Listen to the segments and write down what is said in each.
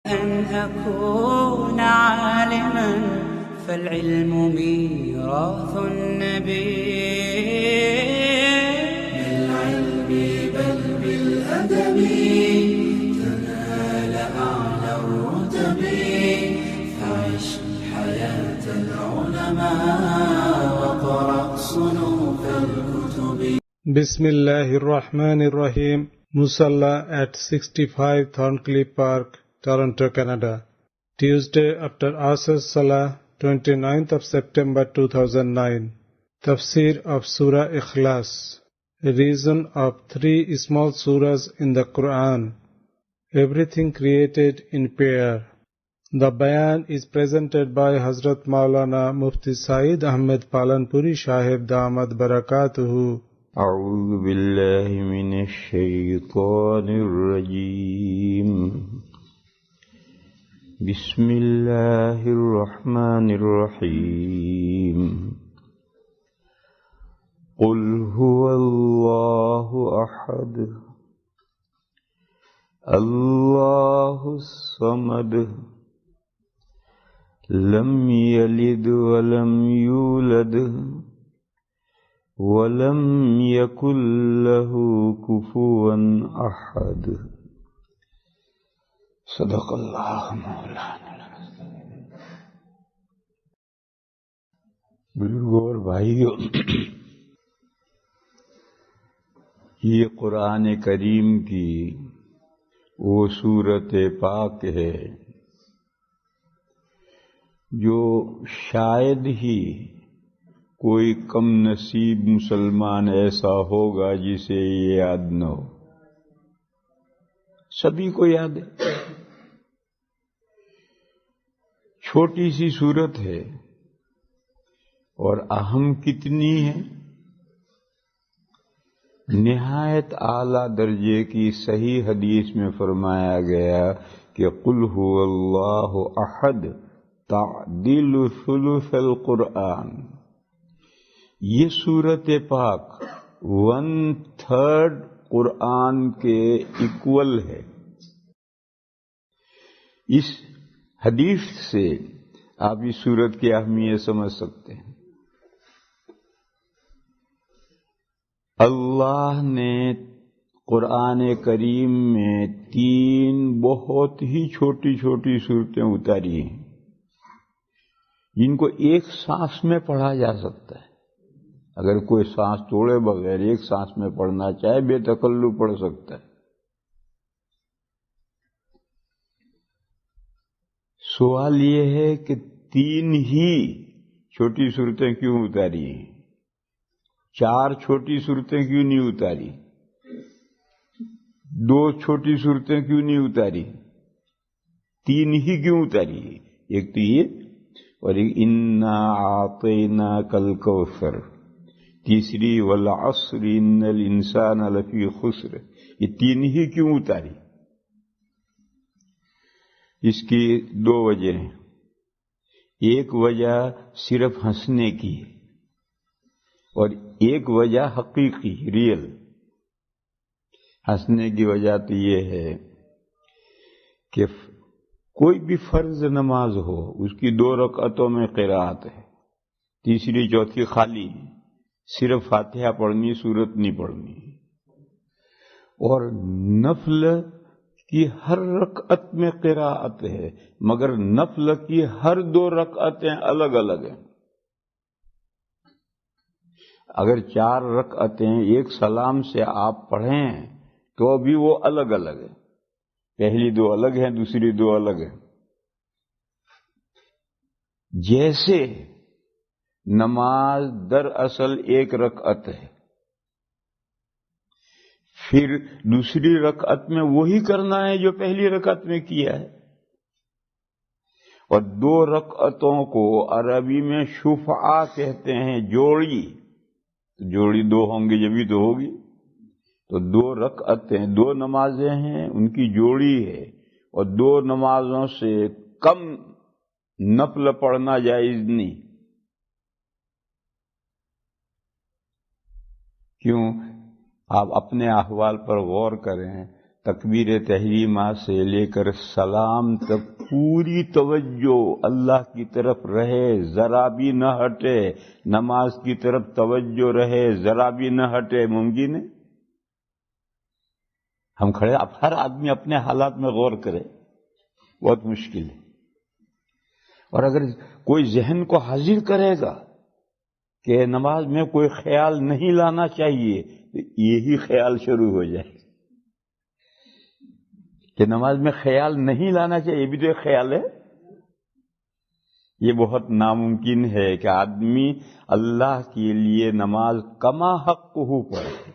أن أكون عالما فالعلم ميراث النبي بالعلم بل بالأدب تنال أعلى الرتب فعش حياة العلماء وقرأ صنوف الكتب. Bismillahirrahmanirrahim. Musalla at 65 Thorncliffe Park, Toronto, Canada. Tuesday after Asr Salah, 29th of September 2009. Tafsir of Surah Ikhlas. Reason of 3 small surahs in the Quran. Everything created in pair. The bayan is presented by Hazrat Maulana Mufti Saeed Ahmed Palanpuri Sahib Damat Barakatuhu. أعوذ بالله من الشيطان الرجيم. بسم الله الرحمن الرحيم. قل هو الله أحد الله الصمد لم يلد ولم يولد وَلَمْ يَكُنْ لَهُ كُفُوًا أَحَدٌ. صدق اللہ مولانا. بزرگوں اور بھائیوں، یہ قرآن کریم کی وہ سورت پاک ہے جو شاید ہی کوئی کم نصیب مسلمان ایسا ہوگا جسے یہ یاد نہ ہو. سبھی کو یاد ہے. چھوٹی سی صورت ہے اور اہم کتنی ہے. نہایت اعلیٰ درجے کی صحیح حدیث میں فرمایا گیا کہ قل هو اللہ احد تعدل ثلث القرآن. یہ سورت پاک 1/3 قرآن کے ایکول ہے. اس حدیث سے آپ اس سورت کی اہمیت سمجھ سکتے ہیں. اللہ نے قرآن کریم میں 3 بہت ہی چھوٹی چھوٹی صورتیں اتاری ہیں جن کو ایک سانس میں پڑھا جا سکتا ہے. اگر کوئی سانس توڑے بغیر ایک سانس میں پڑھنا چاہے بے تکلف پڑھ سکتا ہے. سوال یہ ہے کہ 3 ہی چھوٹی صورتیں کیوں اتاری ہیں؟ 4 چھوٹی صورتیں کیوں نہیں اتاری؟ 2 چھوٹی صورتیں کیوں نہیں اتاری؟ 3 ہی کیوں اتاری؟ ایک تو یہ اور ایک انا اعطیناک الکوثر. تیسری والعصر ان الانسان لفی خسر. یہ 3 ہی کیوں اتاری؟ اس کی 2 وجہ ہیں. ایک وجہ صرف ہنسنے کی اور ایک وجہ حقیقی ریئل. ہنسنے کی وجہ تو یہ ہے کہ کوئی بھی فرض نماز ہو اس کی 2 رکعتوں میں قرات ہے، تیسری چوتھی خالی، صرف فاتحہ پڑھنی، سورت نہیں پڑھنی. اور نفل کی ہر رکعت میں قراءت ہے مگر نفل کی ہر 2 رکعتیں الگ الگ ہیں. اگر 4 رکعتیں ایک سلام سے آپ پڑھیں تو بھی وہ الگ الگ ہیں. پہلی 2 الگ ہیں، دوسری 2 الگ ہیں. جیسے نماز دراصل 1 رکعت ہے، پھر دوسری رکعت میں وہی کرنا ہے جو پہلی رکعت میں کیا ہے. اور 2 رکعتوں کو عربی میں شفعہ کہتے ہیں، جوڑی. جوڑی 2 ہوں گی جبھی تو ہوگی. تو 2 رکعتیں 2 نمازیں ہیں، ان کی جوڑی ہے. اور 2 نمازوں سے کم نفل پڑھنا جائز نہیں. کیوں؟ آپ اپنے احوال پر غور کریں تکبیر تحریمہ سے لے کر سلام تک پوری توجہ اللہ کی طرف رہے، ذرا بھی نہ ہٹے، نماز کی طرف توجہ رہے، ذرا بھی نہ ہٹے، ممکن ہے؟ ہم کھڑے، اب ہر آدمی اپنے حالات میں غور کرے، بہت مشکل ہے۔ اور اگر کوئی ذہن کو حاضر کرے گا کہ نماز میں کوئی خیال نہیں لانا چاہیے، تو یہی خیال شروع ہو جائے کہ نماز میں خیال نہیں لانا چاہیے، یہ بھی تو ایک خیال ہے۔ یہ بہت ناممکن ہے کہ آدمی اللہ کے لیے نماز کما حق ہو پڑے،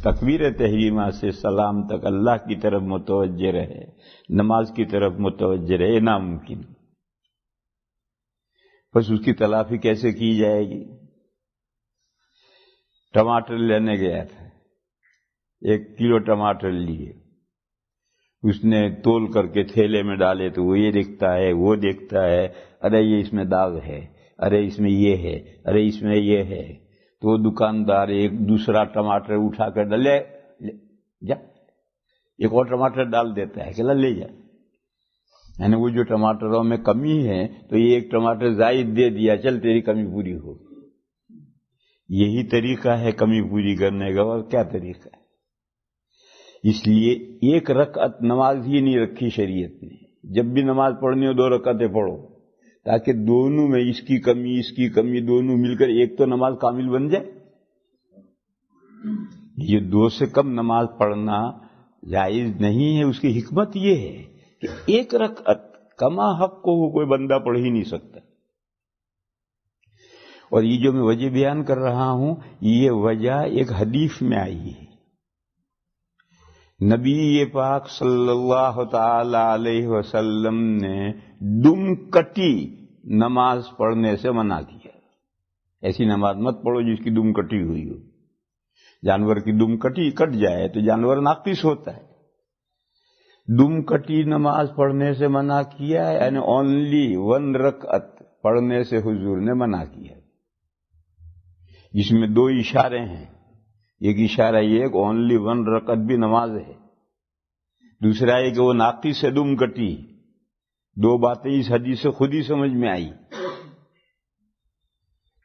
تکبیر تحریمہ سے سلام تک اللہ کی طرف متوجہ رہے، نماز کی طرف متوجہ رہے، یہ ناممکن۔ بس اس کی تلافی کیسے کی جائے گی؟ ٹماٹر لینے گیا تھا، 1 کلو ٹماٹر لیے، اس نے تول کر کے تھیلے میں ڈالے تو وہ یہ دیکھتا ہے، وہ دیکھتا ہے، ارے یہ اس میں داغ ہے، ارے اس میں یہ ہے، ارے اس میں یہ ہے، تو وہ دکاندار ایک دوسرا ٹماٹر اٹھا کر ڈالے، جا ایک اور ٹماٹر ڈال دیتا ہے کہ لے جا، یعنی وہ جو ٹماٹروں میں کمی ہے تو یہ ایک ٹماٹر زائد دے دیا، چل تیری کمی پوری ہو۔ یہی طریقہ ہے کمی پوری کرنے کا، اور کیا طریقہ ہے؟ اس لیے 1 رکعت نماز ہی نہیں رکھی شریعت نے، جب بھی نماز پڑھنی ہو 2 رکعتیں پڑھو، تاکہ دونوں میں اس کی کمی دونوں مل کر ایک تو نماز کامل بن جائے۔ یہ 2 سے کم نماز پڑھنا جائز نہیں ہے، اس کی حکمت یہ ہے کہ 1 رکعت کما حق کو کوئی بندہ پڑھ ہی نہیں سکتا۔ اور یہ جو میں وجہ بیان کر رہا ہوں، یہ وجہ ایک حدیث میں آئی ہے۔ نبی پاک صلی اللہ تعالی علیہ وسلم نے دم کٹی نماز پڑھنے سے منع کیا۔ ایسی نماز مت پڑھو جس کی دم کٹی ہوئی ہو۔ جانور کی دم کٹ جائے تو جانور ناقص ہوتا ہے۔ دم کٹی نماز پڑھنے سے منع کیا، یعنی اونلی 1 رکعت پڑھنے سے حضور نے منع کیا، جس میں 2 اشارے ہیں۔ ایک اشارہ یہ کہ اونلی 1 رکعت بھی نماز ہے، دوسرا یہ کہ وہ ناقص سے دم کٹی۔ 2 باتیں اس حدیث سے خود ہی سمجھ میں آئی۔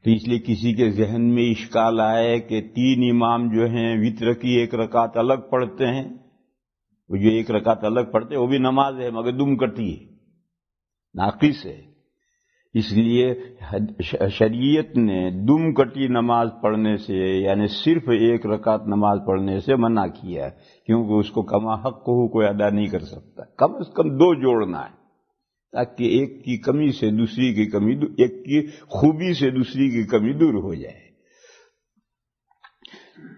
تو اس لیے کسی کے ذہن میں اشکال آئے کہ 3 امام جو ہیں وتر کی 1 رکعت الگ پڑھتے ہیں، وہ جو 1 رکعت الگ پڑھتے ہیں وہ بھی نماز ہے مگر دم کٹی ہے، ناقص ہے۔ اس لیے شریعت نے دم کٹی نماز پڑھنے سے، یعنی صرف 1 رکعت نماز پڑھنے سے منع کیا، کیونکہ اس کو کما حق کو کوئی ادا نہیں کر سکتا۔ کم از کم 2 جوڑنا ہے، تاکہ ایک کی کمی سے دوسری کی کمی، ایک کی خوبی سے دوسری کی کمی دور ہو جائے۔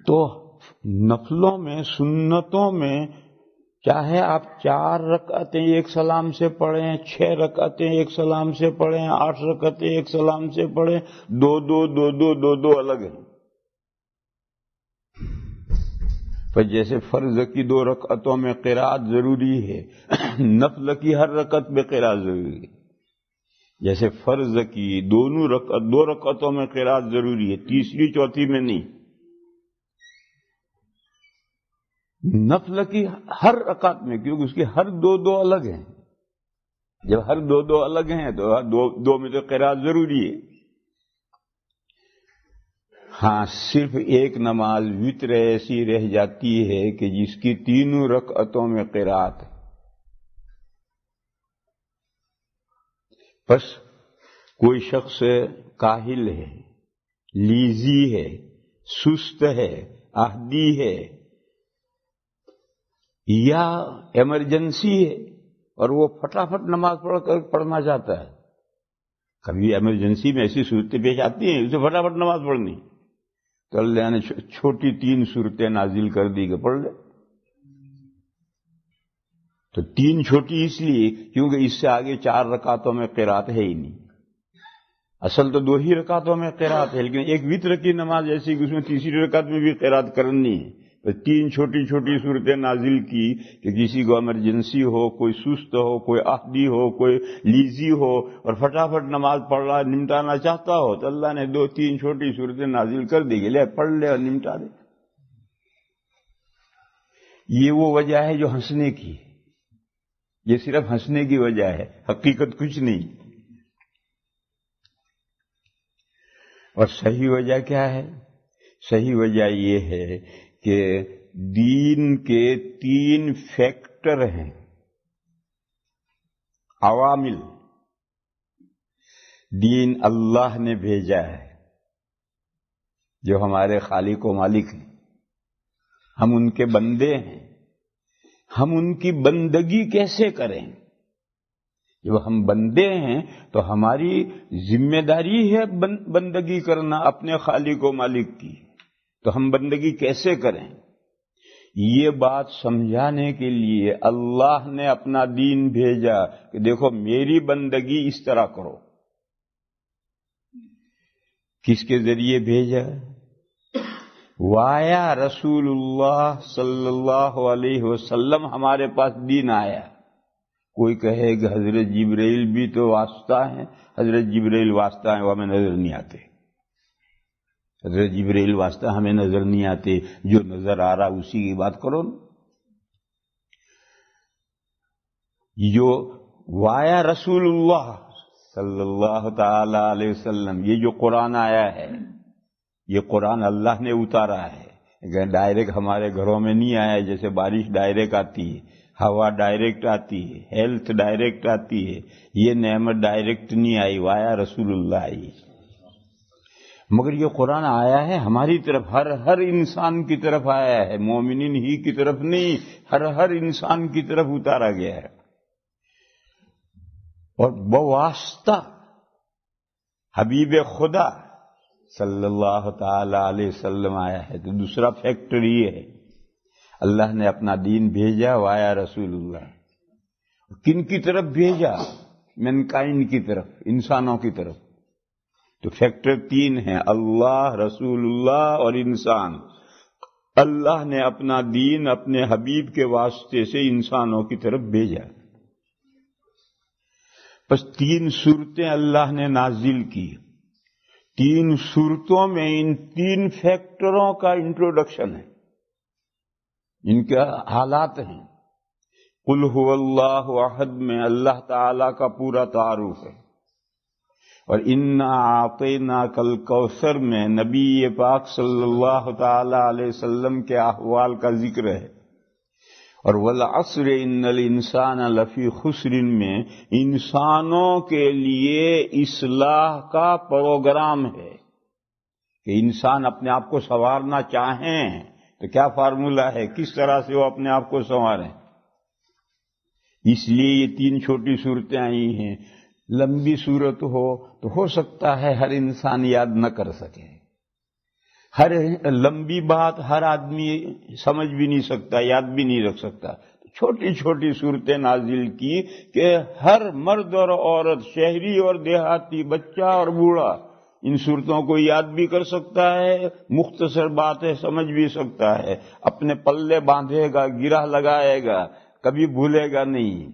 تو نفلوں میں، سنتوں میں، چاہے آپ 4 رکعتیں ایک سلام سے پڑھیں، 6 رکعتیں ایک سلام سے پڑھیں، 8 رکعتیں ایک سلام سے پڑھیں، 2 الگ ہیں۔ پر جیسے فرض کی 2 رکعتوں میں قرات ضروری ہے، نفل کی ہر رکعت میں قرات ضروری ہے۔ جیسے فرض کی 2 رکعتوں میں قرات ضروری ہے، تیسری چوتھی میں نہیں۔ نفل کی ہر رکعت میں، کیونکہ اس کی ہر 2 الگ ہیں۔ جب ہر 2 الگ ہیں تو 2 میں تو قرات ضروری ہے۔ ہاں، صرف ایک نماز وتر ایسی رہ جاتی ہے کہ جس کی 3 رکعتوں میں قرات ہے۔ بس کوئی شخص کاہل ہے، لیزی ہے، سست ہے، عہدی ہے، یا ایمرجنسی ہے اور وہ فٹافٹ نماز پڑھنا چاہتا ہے۔ کبھی ایمرجنسی میں ایسی صورتیں پیش آتی ہیں، اسے فٹافٹ نماز پڑھنی، تو اللہ نے چھوٹی 3 صورتیں نازل کر دی کہ پڑھ لے۔ تو 3 چھوٹی اس لیے کیونکہ اس سے آگے 4 رکعتوں میں قرات ہے ہی نہیں۔ اصل تو 2 ہی رکعتوں میں قرات ہے، لیکن ایک وتر کی نماز ایسی کہ اس میں تیسری رکعت میں بھی قرات کرنی ہے، تو 3 چھوٹی صورتیں نازل کی کہ کسی کو ایمرجنسی ہو، کوئی سست ہو، کوئی عہدی ہو، کوئی لیزی ہو اور فٹافٹ نماز پڑھ رہا نمٹانا چاہتا ہو، تو اللہ نے 2-3 چھوٹی صورتیں نازل کر دی کہ لے پڑھ لے اور نمٹا دے۔ یہ وہ وجہ ہے جو ہنسنے کی ہے، یہ صرف ہنسنے کی وجہ ہے، حقیقت کچھ نہیں۔ اور صحیح وجہ کیا ہے؟ صحیح وجہ یہ ہے کہ دین کے 3 فیکٹر ہیں، عوامل۔ دین اللہ نے بھیجا ہے جو ہمارے خالق و مالک ہیں، ہم ان کے بندے ہیں، ہم ان کی بندگی کیسے کریں؟ جب ہم بندے ہیں تو ہماری ذمہ داری ہے بندگی کرنا اپنے خالق و مالک کی، تو ہم بندگی کیسے کریں؟ یہ بات سمجھانے کے لیے اللہ نے اپنا دین بھیجا کہ دیکھو میری بندگی اس طرح کرو۔ کس کے ذریعے بھیجا؟ وایا رسول اللہ صلی اللہ علیہ وسلم ہمارے پاس دین آیا۔ کوئی کہے کہ حضرت جبرائیل بھی تو واسطہ ہیں، حضرت جبرائیل واسطہ ہیں وہ ہمیں نظر نہیں آتے، حضرت جبرائیل واسطہ ہمیں نظر نہیں آتے، جو نظر آ رہا اسی کی بات کرو۔ جو وایا رسول اللہ صلی اللہ تعالی علیہ وسلم، یہ جو قرآن آیا ہے، یہ قرآن اللہ نے اتارا ہے، ڈائریکٹ ہمارے گھروں میں نہیں آیا، جیسے بارش ڈائریکٹ آتی ہے، ہوا ڈائریکٹ آتی ہے، ہیلتھ ڈائریکٹ آتی ہے، یہ نعمت ڈائریکٹ نہیں آئی، وایا رسول اللہ آئی۔ مگر یہ قرآن آیا ہے ہماری طرف، ہر انسان کی طرف آیا ہے، مومنین ہی کی طرف نہیں، ہر انسان کی طرف اتارا گیا ہے، اور بواسطہ حبیب خدا صلی اللہ تعالی علیہ وسلم آیا ہے۔ تو دوسرا فیکٹر یہ ہے، اللہ نے اپنا دین بھیجا وایا رسول اللہ۔ کن کی طرف بھیجا؟ مینکائنڈ کی طرف، انسانوں کی طرف۔ تو فیکٹر 3 ہیں، اللہ، رسول اللہ اور انسان۔ اللہ نے اپنا دین اپنے حبیب کے واسطے سے انسانوں کی طرف بھیجا۔ بس 3 صورتیں اللہ نے نازل کی، 3 صورتوں میں ان 3 فیکٹروں کا انٹروڈکشن ہے، ان کے حالات ہیں۔ قل هو اللہ احد میں اللہ تعالی کا پورا تعارف ہے، اور انا اعطیناک الکوثر میں نبی پاک صلی اللہ تعالی علیہ وسلم کے احوال کا ذکر ہے، اور والعصر ان الانسان لفی خسر میں انسانوں کے لیے اصلاح کا پروگرام ہے، کہ انسان اپنے آپ کو سنوارنا چاہیں تو کیا فارمولہ ہے، کس طرح سے وہ اپنے آپ کو سنواریں۔ اس لیے یہ 3 چھوٹی صورتیں آئی ہیں۔ لمبی صورت ہو سکتا ہے ہر انسان یاد نہ کر سکے، ہر لمبی بات ہر آدمی سمجھ بھی نہیں سکتا، یاد بھی نہیں رکھ سکتا۔ چھوٹی چھوٹی صورتیں نازل کی کہ ہر مرد اور عورت، شہری اور دیہاتی، بچہ اور بوڑھا ان صورتوں کو یاد بھی کر سکتا ہے، مختصر بات ہے سمجھ بھی سکتا ہے، اپنے پلے باندھے گا، گرہ لگائے گا، کبھی بھولے گا نہیں۔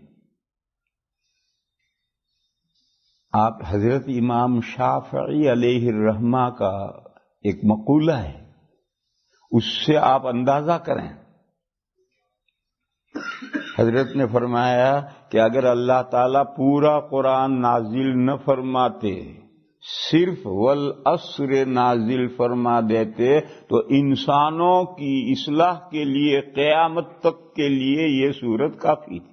آپ حضرت امام شافعی علیہ الرحمہ کا ایک مقولہ ہے، اس سے آپ اندازہ کریں۔ حضرت نے فرمایا کہ اگر اللہ تعالیٰ پورا قرآن نازل نہ فرماتے، صرف والعصر نازل فرما دیتے، تو انسانوں کی اصلاح کے لیے قیامت تک کے لیے یہ سورت کافی تھی۔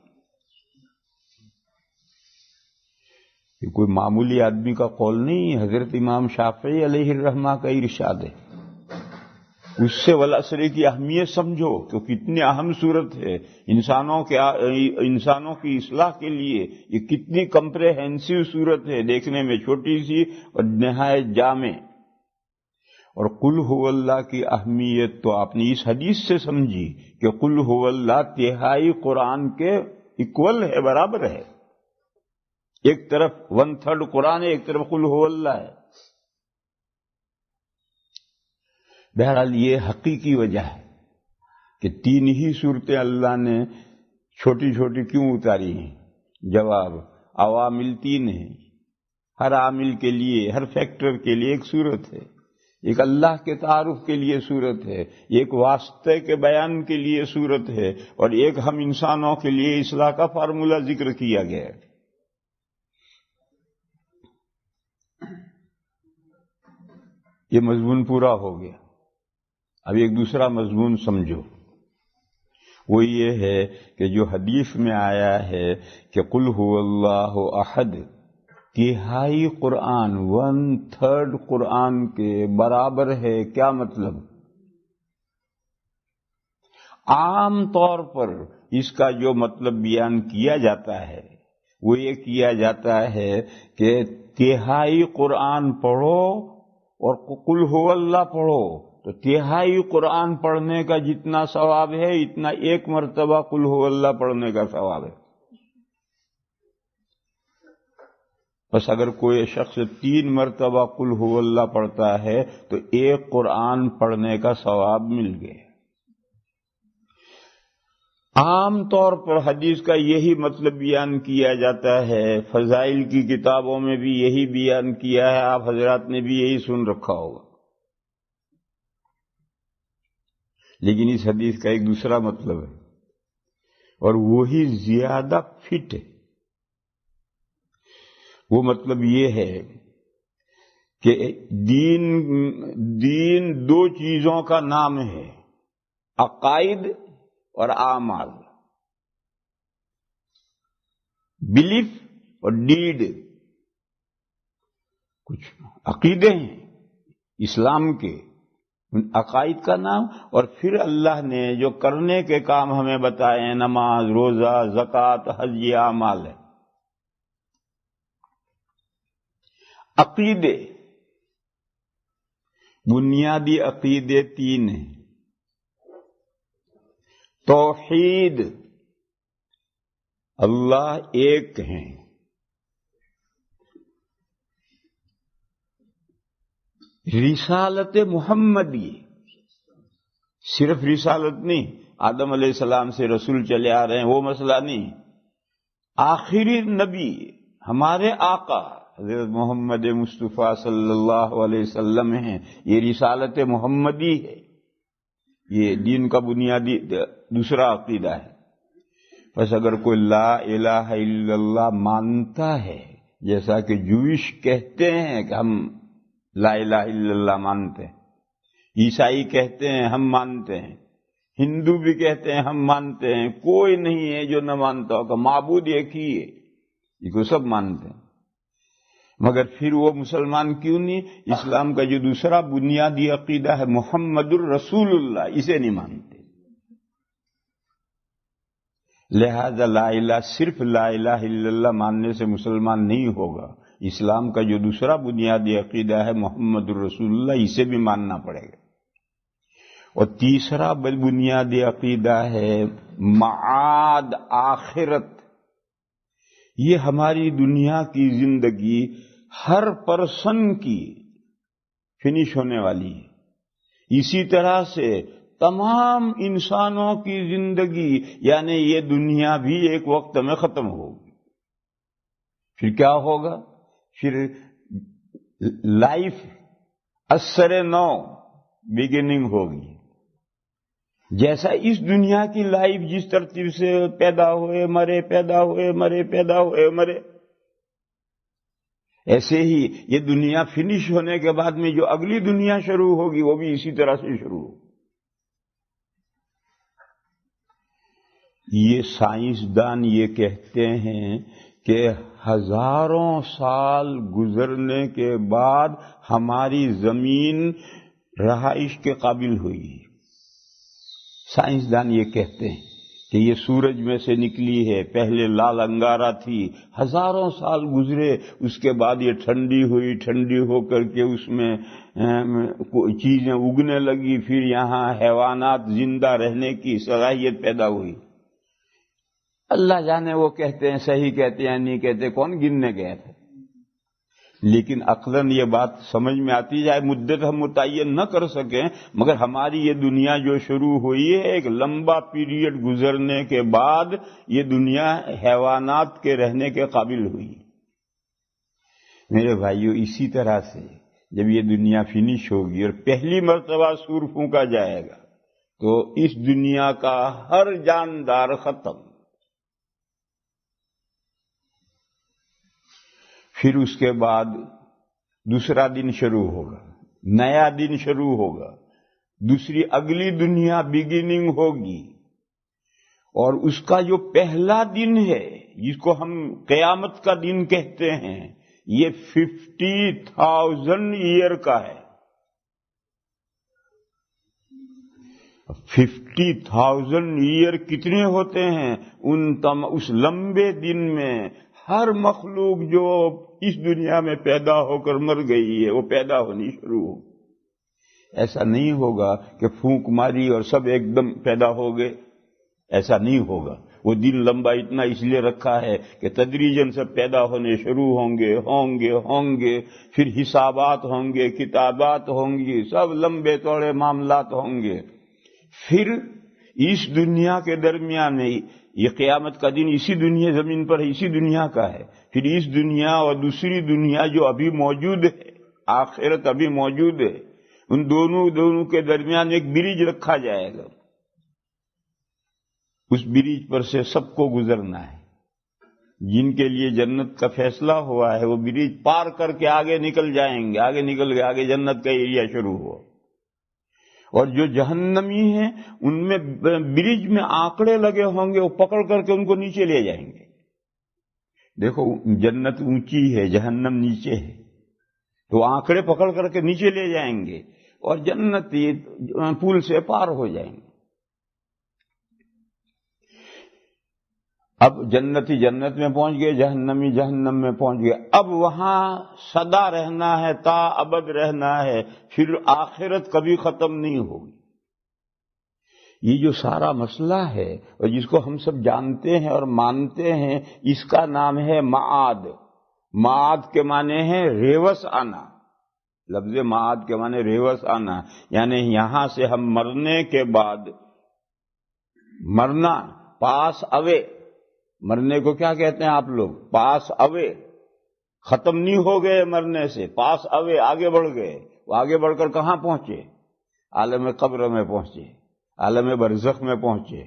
یہ کوئی معمولی آدمی کا قول نہیں ہے، حضرت امام شافعی علیہ الرحمہ کا ارشاد ہے۔ اس سے والعصر کی اہمیت سمجھو کہ کتنی اہم صورت ہے، انسانوں کی اصلاح کے لیے یہ کتنی کمپریہنسو صورت ہے، دیکھنے میں چھوٹی سی اور نہایت جامع۔ اور قل هو اللہ کی اہمیت تو آپ نے اس حدیث سے سمجھی کہ قل هو اللہ 1/3 قرآن کے ایکول ہے، برابر ہے۔ ایک طرف 1/3 قرآن ہے، ایک طرف قل هو اللہ ہے۔ بہرحال یہ حقیقی وجہ ہے کہ 3 ہی صورتیں اللہ نے چھوٹی چھوٹی کیوں اتاری ہیں؟ جواب، عوامل 3 ہیں، ہر عامل کے لیے، ہر فیکٹر کے لیے ایک صورت ہے۔ ایک اللہ کے تعارف کے لیے صورت ہے، ایک واسطے کے بیان کے لیے صورت ہے، اور ایک ہم انسانوں کے لیے اصلاح کا فارمولہ ذکر کیا گیا ہے۔ یہ مضمون پورا ہو گیا۔ اب ایک دوسرا مضمون سمجھو، وہ یہ ہے کہ جو حدیث میں آیا ہے کہ قل هو اللہ احد، تہائی قرآن، 1/3 قرآن کے برابر ہے، کیا مطلب؟ عام طور پر اس کا جو مطلب بیان کیا جاتا ہے وہ یہ کیا جاتا ہے کہ تہائی قرآن پڑھو اور قل هو اللہ پڑھو، تو تہائی قرآن پڑھنے کا جتنا ثواب ہے اتنا ایک مرتبہ قل هو اللہ پڑھنے کا ثواب ہے۔ بس اگر کوئی شخص 3 مرتبہ قل هو اللہ پڑھتا ہے تو ایک قرآن پڑھنے کا ثواب مل گیا۔ عام طور پر حدیث کا یہی مطلب بیان کیا جاتا ہے، فضائل کی کتابوں میں بھی یہی بیان کیا ہے، آپ حضرات نے بھی یہی سن رکھا ہوگا۔ لیکن اس حدیث کا ایک دوسرا مطلب ہے، اور وہی زیادہ فٹ ہے۔ وہ مطلب یہ ہے کہ دین 2 چیزوں کا نام ہے، عقائد اور اعمال، بلیف اور ڈیڈ۔ کچھ عقیدے ہیں اسلام کے، ان عقائد کا نام، اور پھر اللہ نے جو کرنے کے کام ہمیں بتائے ہیں، نماز، روزہ، زکوٰۃ، حج، یہ اعمال ہے۔ عقیدے، بنیادی عقیدے 3 ہیں۔ توحید، اللہ ایک ہیں۔ رسالت محمدی، صرف رسالت نہیں، آدم علیہ السلام سے رسول چلے آ رہے ہیں وہ مسئلہ نہیں، آخری نبی ہمارے آقا حضرت محمد مصطفیٰ صلی اللہ علیہ وسلم ہیں، یہ رسالت محمدی ہے۔ یہ دین کا بنیادی دوسرا عقیدہ ہے۔ بس اگر کوئی لا الہ الا اللہ مانتا ہے، جیسا کہ جوئش کہتے ہیں کہ ہم لا الہ الا اللہ مانتے ہیں، عیسائی کہتے ہیں ہم مانتے ہیں، ہندو بھی کہتے ہیں ہم مانتے ہیں، کوئی نہیں ہے جو نہ مانتا ہوگا، معبود ایک ہی ہے، یہ کو سب مانتے ہیں۔ مگر پھر وہ مسلمان کیوں نہیں؟ اسلام کا جو دوسرا بنیادی عقیدہ ہے محمد الرسول اللہ، اسے نہیں مانتے۔ لہذا لا الہ، صرف لا الہ الا اللہ ماننے سے مسلمان نہیں ہوگا، اسلام کا جو دوسرا بنیادی عقیدہ ہے محمد الرسول اللہ، اسے بھی ماننا پڑے گا۔ اور تیسرا بنیادی عقیدہ ہے معاد، آخرت۔ یہ ہماری دنیا کی زندگی ہر پرسن کی فنش ہونے والی ہے، اسی طرح سے تمام انسانوں کی زندگی، یعنی یہ دنیا بھی ایک وقت میں ختم ہوگی۔ پھر کیا ہوگا؟ پھر لائف اثر نو بگننگ ہوگی۔ جیسا اس دنیا کی لائف جس ترتیب سے پیدا ہوئے مرے، پیدا ہوئے مرے، پیدا ہوئے مرے، ایسے ہی یہ دنیا فنش ہونے کے بعد میں جو اگلی دنیا شروع ہوگی وہ بھی اسی طرح سے شروع ہوگی۔ یہ سائنسدان یہ کہتے ہیں کہ ہزاروں سال گزرنے کے بعد ہماری زمین رہائش کے قابل ہوئی۔ سائنسدان یہ کہتے ہیں کہ یہ سورج میں سے نکلی ہے، پہلے لال انگارہ تھی، ہزاروں سال گزرے، اس کے بعد یہ ٹھنڈی ہوئی، ٹھنڈی ہو کر کے اس میں چیزیں اگنے لگی، پھر یہاں حیوانات زندہ رہنے کی صلاحیت پیدا ہوئی۔ اللہ جانے وہ کہتے ہیں صحیح کہتے ہیں نہیں کہتے، کون گننے گئے تھے، لیکن عقلاً یہ بات سمجھ میں آتی جائے، مدت ہم متعین نہ کر سکیں، مگر ہماری یہ دنیا جو شروع ہوئی ہے ایک لمبا پیریڈ گزرنے کے بعد یہ دنیا حیوانات کے رہنے کے قابل ہوئی۔ میرے بھائیو، اسی طرح سے جب یہ دنیا فنش ہوگی اور پہلی مرتبہ سور پھونکا جائے گا تو اس دنیا کا ہر جاندار ختم. پھر اس کے بعد دوسرا دن شروع ہوگا، نیا دن شروع ہوگا، دوسری اگلی دنیا بگننگ ہوگی. اور اس کا جو پہلا دن ہے جس کو ہم قیامت کا دن کہتے ہیں، یہ 50,000 ایئر کا ہے. 50,000 ایئر کتنے ہوتے ہیں؟ اس لمبے دن میں ہر مخلوق جو اس دنیا میں پیدا ہو کر مر گئی ہے وہ پیدا ہونی شروع ہو. ایسا نہیں ہوگا کہ پھونک ماری اور سب ایک دم پیدا ہو گئے، ایسا نہیں ہوگا. وہ دن لمبا اتنا اس لیے رکھا ہے کہ تدریجاً سب پیدا ہونے شروع ہوں گے، پھر حسابات ہوں گے، کتابات ہوں گی، سب لمبے چوڑے معاملات ہوں گے. پھر اس دنیا کے درمیان میں یہ قیامت کا دن اسی دنیا زمین پر اسی دنیا کا ہے. پھر اس دنیا اور دوسری دنیا جو ابھی موجود ہے، آخرت ابھی موجود ہے، ان دونوں کے درمیان ایک برج رکھا جائے گا. اس برج پر سے سب کو گزرنا ہے. جن کے لیے جنت کا فیصلہ ہوا ہے وہ برج پار کر کے آگے نکل جائیں گے، آگے نکل گئے، آگے جنت کا ایریا شروع ہوا. اور جو جہنمی ہیں ان میں برج میں آنکڑے لگے ہوں گے، وہ پکڑ کر کے ان کو نیچے لے جائیں گے. دیکھو جنت اونچی ہے، جہنم نیچے ہے، تو آنکڑے پکڑ کر کے نیچے لے جائیں گے اور جنت پول سے پار ہو جائیں گے. اب جنتی جنت میں پہنچ گئے، جہنمی جہنم میں پہنچ گئے. اب وہاں سدا رہنا ہے، تا ابد رہنا ہے، پھر آخرت کبھی ختم نہیں ہوگی. یہ جو سارا مسئلہ ہے اور جس کو ہم سب جانتے ہیں اور مانتے ہیں، اس کا نام ہے معاد. معاد کے معنی ہے ریوس آنا. لفظ معاد کے معنی ریوس آنا، یعنی یہاں سے ہم مرنے کے بعد مرنا، پاس اوے. مرنے کو کیا کہتے ہیں آپ لوگ؟ پاس اوے. ختم نہیں ہو گئے مرنے سے، پاس اوے، آگے بڑھ گئے. وہ آگے بڑھ کر کہاں پہنچے؟ عالم قبر میں پہنچے، عالم برزخ میں پہنچے.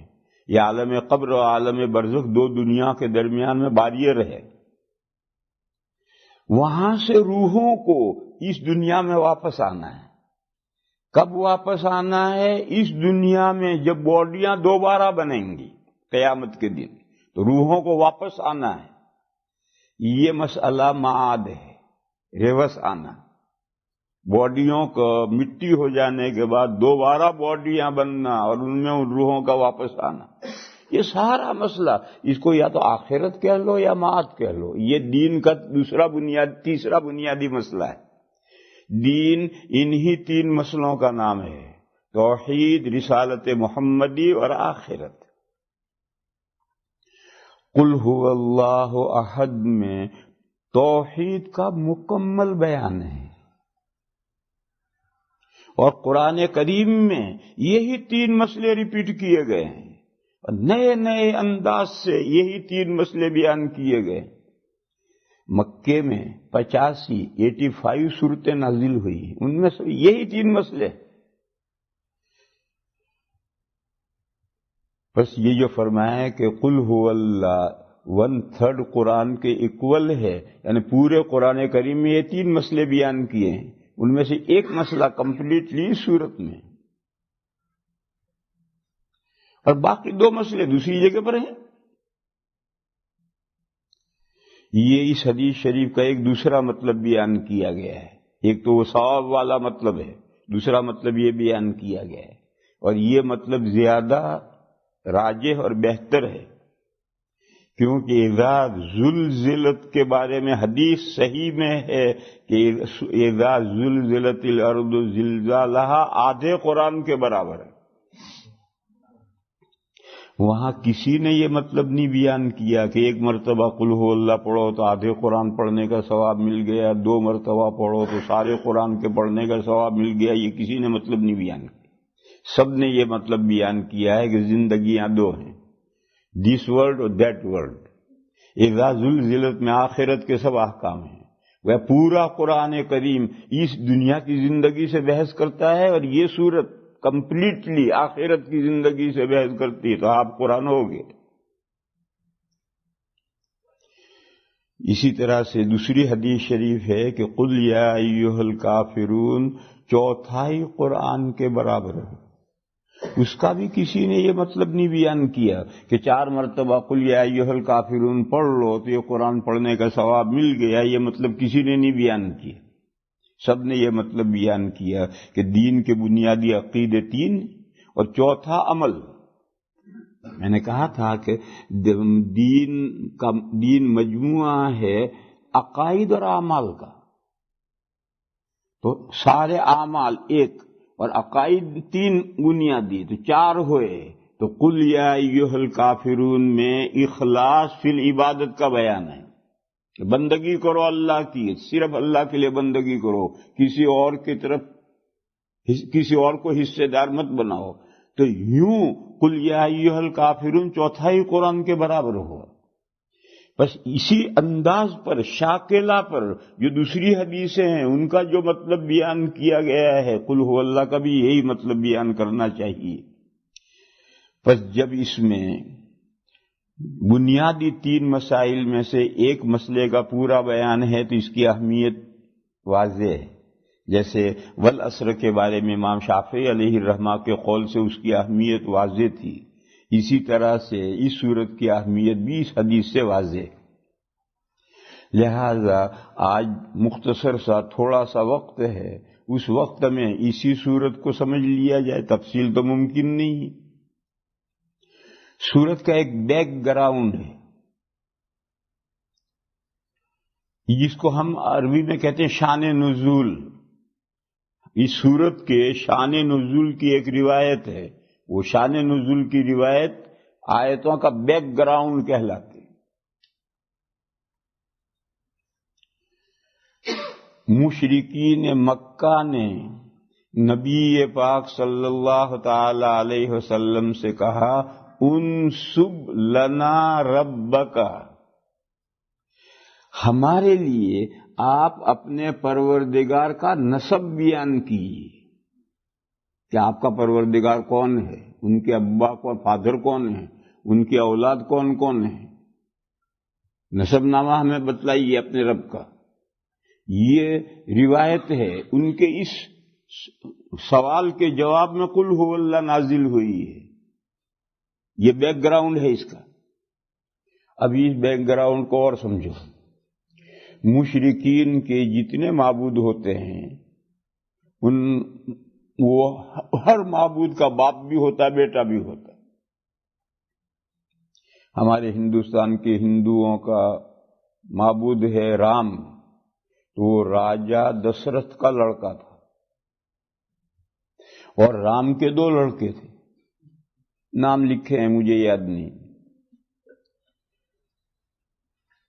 یہ عالم قبر اور عالم برزخ دو دنیا کے درمیان میں باریئر ہے. وہاں سے روحوں کو اس دنیا میں واپس آنا ہے. کب واپس آنا ہے؟ اس دنیا میں جب باڈیاں دوبارہ بنیں گی قیامت کے دن، تو روحوں کو واپس آنا ہے. یہ مسئلہ معاد ہے، ریوس آنا. باڈیوں کو مٹی ہو جانے کے بعد دوبارہ باڈیاں بننا اور ان میں ان روحوں کا واپس آنا. یہ سارا مسئلہ، اس کو یا تو آخرت کہہ لو یا معاد کہہ لو. یہ دین کا تیسرا بنیادی مسئلہ ہے. دین انہی تین مسئلوں کا نام ہے: توحید، رسالت محمدی اور آخرت. قل هو اللہ احد میں توحید کا مکمل بیان ہے، اور قرآن کریم میں یہی تین مسئلے ریپیٹ کیے گئے ہیں، اور نئے نئے انداز سے یہی تین مسئلے بیان کیے گئے. مکے میں 85 صورتیں نازل ہوئی، ان میں سے یہی تین مسئلے. بس یہ جو فرمایا ہے کہ قل هو اللہ 1/3 قرآن کے ایکول ہے، یعنی پورے قرآن کریم میں یہ تین مسئلے بیان کیے ہیں، ان میں سے ایک مسئلہ کمپلیٹلی اس صورت میں، اور باقی دو مسئلے دوسری جگہ پر ہیں. یہ اس حدیث شریف کا ایک دوسرا مطلب بیان کیا گیا ہے. ایک تو وہ ثواب والا مطلب ہے، دوسرا مطلب یہ بیان کیا گیا ہے، اور یہ مطلب زیادہ راجح اور بہتر ہے، کیونکہ اذا زلزلت کے بارے میں حدیث صحیح میں ہے کہ اذا زلزلت الارض زلزالہا آدھے قرآن کے برابر ہے. وہاں کسی نے یہ مطلب نہیں بیان کیا کہ ایک مرتبہ قل ہو اللہ پڑھو تو آدھے قرآن پڑھنے کا ثواب مل گیا، 2 مرتبہ پڑھو تو سارے قرآن کے پڑھنے کا ثواب مل گیا. یہ کسی نے مطلب نہیں بیان کیا. سب نے یہ مطلب بیان کیا ہے کہ زندگیاں دو ہیں، دس ورلڈ اور دیٹ ورلڈ. اذا زلزلت میں آخرت کے سب احکام ہیں، وہ پورا قرآن کریم اس دنیا کی زندگی سے بحث کرتا ہے، اور یہ سورت کمپلیٹلی آخرت کی زندگی سے بحث کرتی ہے، تو آپ قرآن ہو گئے۔ اسی طرح سے دوسری حدیث شریف ہے کہ قل یا ایھا الکافرون چوتھائی قرآن کے برابر ہے۔ اس کا بھی کسی نے یہ مطلب نہیں بیان کیا کہ 4 مرتبہ قل یا ایھا الکافرون پڑھ لو تو یہ قرآن پڑھنے کا ثواب مل گیا، یہ مطلب کسی نے نہیں بیان کیا۔ سب نے یہ مطلب بیان کیا کہ دین کے بنیادی عقیدے 3 اور چوتھا عمل۔ میں نے کہا تھا کہ دین مجموعہ ہے عقائد اور اعمال کا، تو سارے اعمال ایک اور عقائد 3 بنیادی، تو 4 ہوئے۔ تو قل یا ایھا الکافرون میں اخلاص فی العبادت کا بیان ہے کہ بندگی کرو اللہ کی، صرف اللہ کے لیے بندگی کرو، کسی اور کی طرف کسی اور کو حصے دار مت بناؤ۔ تو یوں قل یا ایھا الکافرون چوتھائی قرآن کے برابر ہوا۔ بس اسی انداز پر شاکلہ پر جو دوسری حدیثیں ہیں ان کا جو مطلب بیان کیا گیا ہے قل هو اللہ کا بھی یہی مطلب بیان کرنا چاہیے۔ بس جب اس میں بنیادی 3 مسائل میں سے ایک مسئلے کا پورا بیان ہے تو اس کی اہمیت واضح ہے، جیسے والعصر کے بارے میں امام شافعی علیہ الرحمہ کے قول سے اس کی اہمیت واضح تھی، اسی طرح سے اس صورت کی اہمیت بھی اس حدیث سے واضح ہے۔ لہذا آج مختصر سا تھوڑا سا وقت ہے، اس وقت میں اسی صورت کو سمجھ لیا جائے، تفصیل تو ممکن نہیں ہے۔ صورت کا ایک بیک گراؤنڈ ہے، جس کو ہم عربی میں کہتے ہیں شان نزول۔ اس صورت کے شان نزول کی ایک روایت ہے، وہ شان نزول کی روایت آیتوں کا بیک گراؤنڈ کہلاتی ہے۔ مشرکین مکہ نے نبی پاک صلی اللہ تعالی علیہ وسلم سے کہا انسب لنا ربک، ہمارے لیے آپ اپنے پروردگار کا نسب بیان کیجیے کہ آپ کا پروردگار کون ہے، ان کے ابا کو فادر کون ہے، ان کی اولاد کون کون ہے، نسب نامہ ہمیں بتلائیے اپنے رب کا۔ یہ روایت ہے، ان کے اس سوال کے جواب میں قل هو اللہ نازل ہوئی ہے۔ یہ بیک گراؤنڈ ہے اس کا۔ ابھی اس بیک گراؤنڈ کو اور سمجھو۔ مشرکین کے جتنے معبود ہوتے ہیں وہ ہر معبود کا باپ بھی ہوتا ہے، بیٹا بھی ہوتا ہے۔ ہمارے ہندوستان کے ہندوؤں کا معبود ہے رام، تو وہ راجا دشرتھ کا لڑکا تھا، اور رام کے 2 لڑکے تھے، نام لکھے ہیں مجھے یاد نہیں،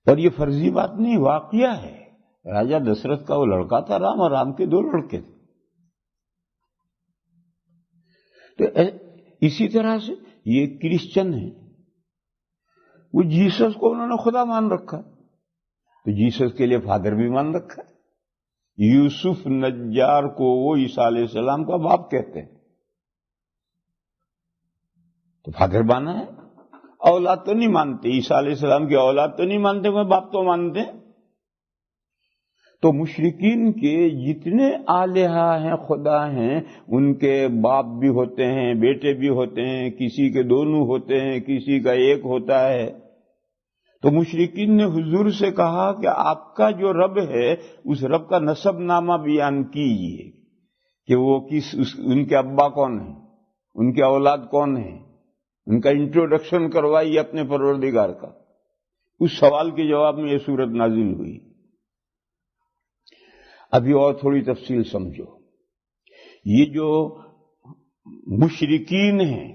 اور یہ فرضی بات نہیں، واقعہ ہے۔ راجا دشرتھ کا وہ لڑکا تھا رام، اور رام کے 2 لڑکے تھے۔ تو اسی طرح سے یہ کرسچن ہیں، وہ جیسس کو انہوں نے خدا مان رکھا، تو جیسس کے لیے فادر بھی مان رکھا ہے۔ یوسف نجار کو وہ عیسیٰ علیہ السلام کا باپ کہتے ہیں، تو فادر مانا ہے۔ اولاد تو نہیں مانتے، عیسیٰ علیہ السلام کی اولاد تو نہیں مانتے، وہ باپ تو مانتے ہیں۔ تو مشرکین کے جتنے الہہ ہیں، خدا ہیں، ان کے باپ بھی ہوتے ہیں، بیٹے بھی ہوتے ہیں، کسی کے دونوں ہوتے ہیں، کسی کا ایک ہوتا ہے۔ تو مشرکین نے حضور سے کہا کہ آپ کا جو رب ہے اس رب کا نسب نامہ بیان کیجیے کہ وہ ان کے ابا کون ہیں، ان کے اولاد کون ہیں، ان کا انٹروڈکشن کروائیے اپنے پروردگار کا۔ اس سوال کے جواب میں یہ سورت نازل ہوئی۔ ابھی اور تھوڑی تفصیل سمجھو۔ یہ جو مشرکین ہیں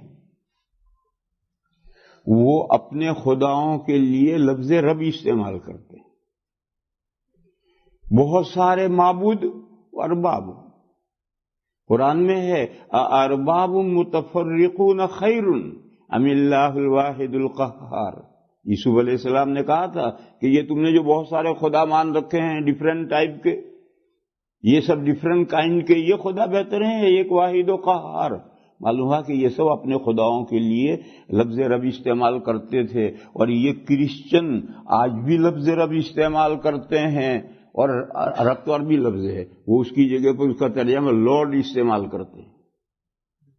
وہ اپنے خداؤں کے لیے لفظ رب استعمال کرتے ہیں۔ بہت سارے معبود ارباب، قرآن میں ہے ارباب متفرقون خیر ام اللہ الواحد القہار، یوسف علیہ السلام نے کہا تھا کہ یہ تم نے جو بہت سارے خدا مان رکھے ہیں ڈفرینٹ ٹائپ کے، یہ سب ڈفرینٹ کائنڈ کے، یہ خدا بہتر ہیں ایک واحد و قہار؟ معلوم ہوا کہ یہ سب اپنے خداؤں کے لیے لفظ رب استعمال کرتے تھے، اور یہ کرسچن آج بھی لفظ رب استعمال کرتے ہیں، اور رب تو عربی لفظ ہے، وہ اس کی جگہ پر اس کا ترجمہ لارڈ استعمال کرتے ہیں۔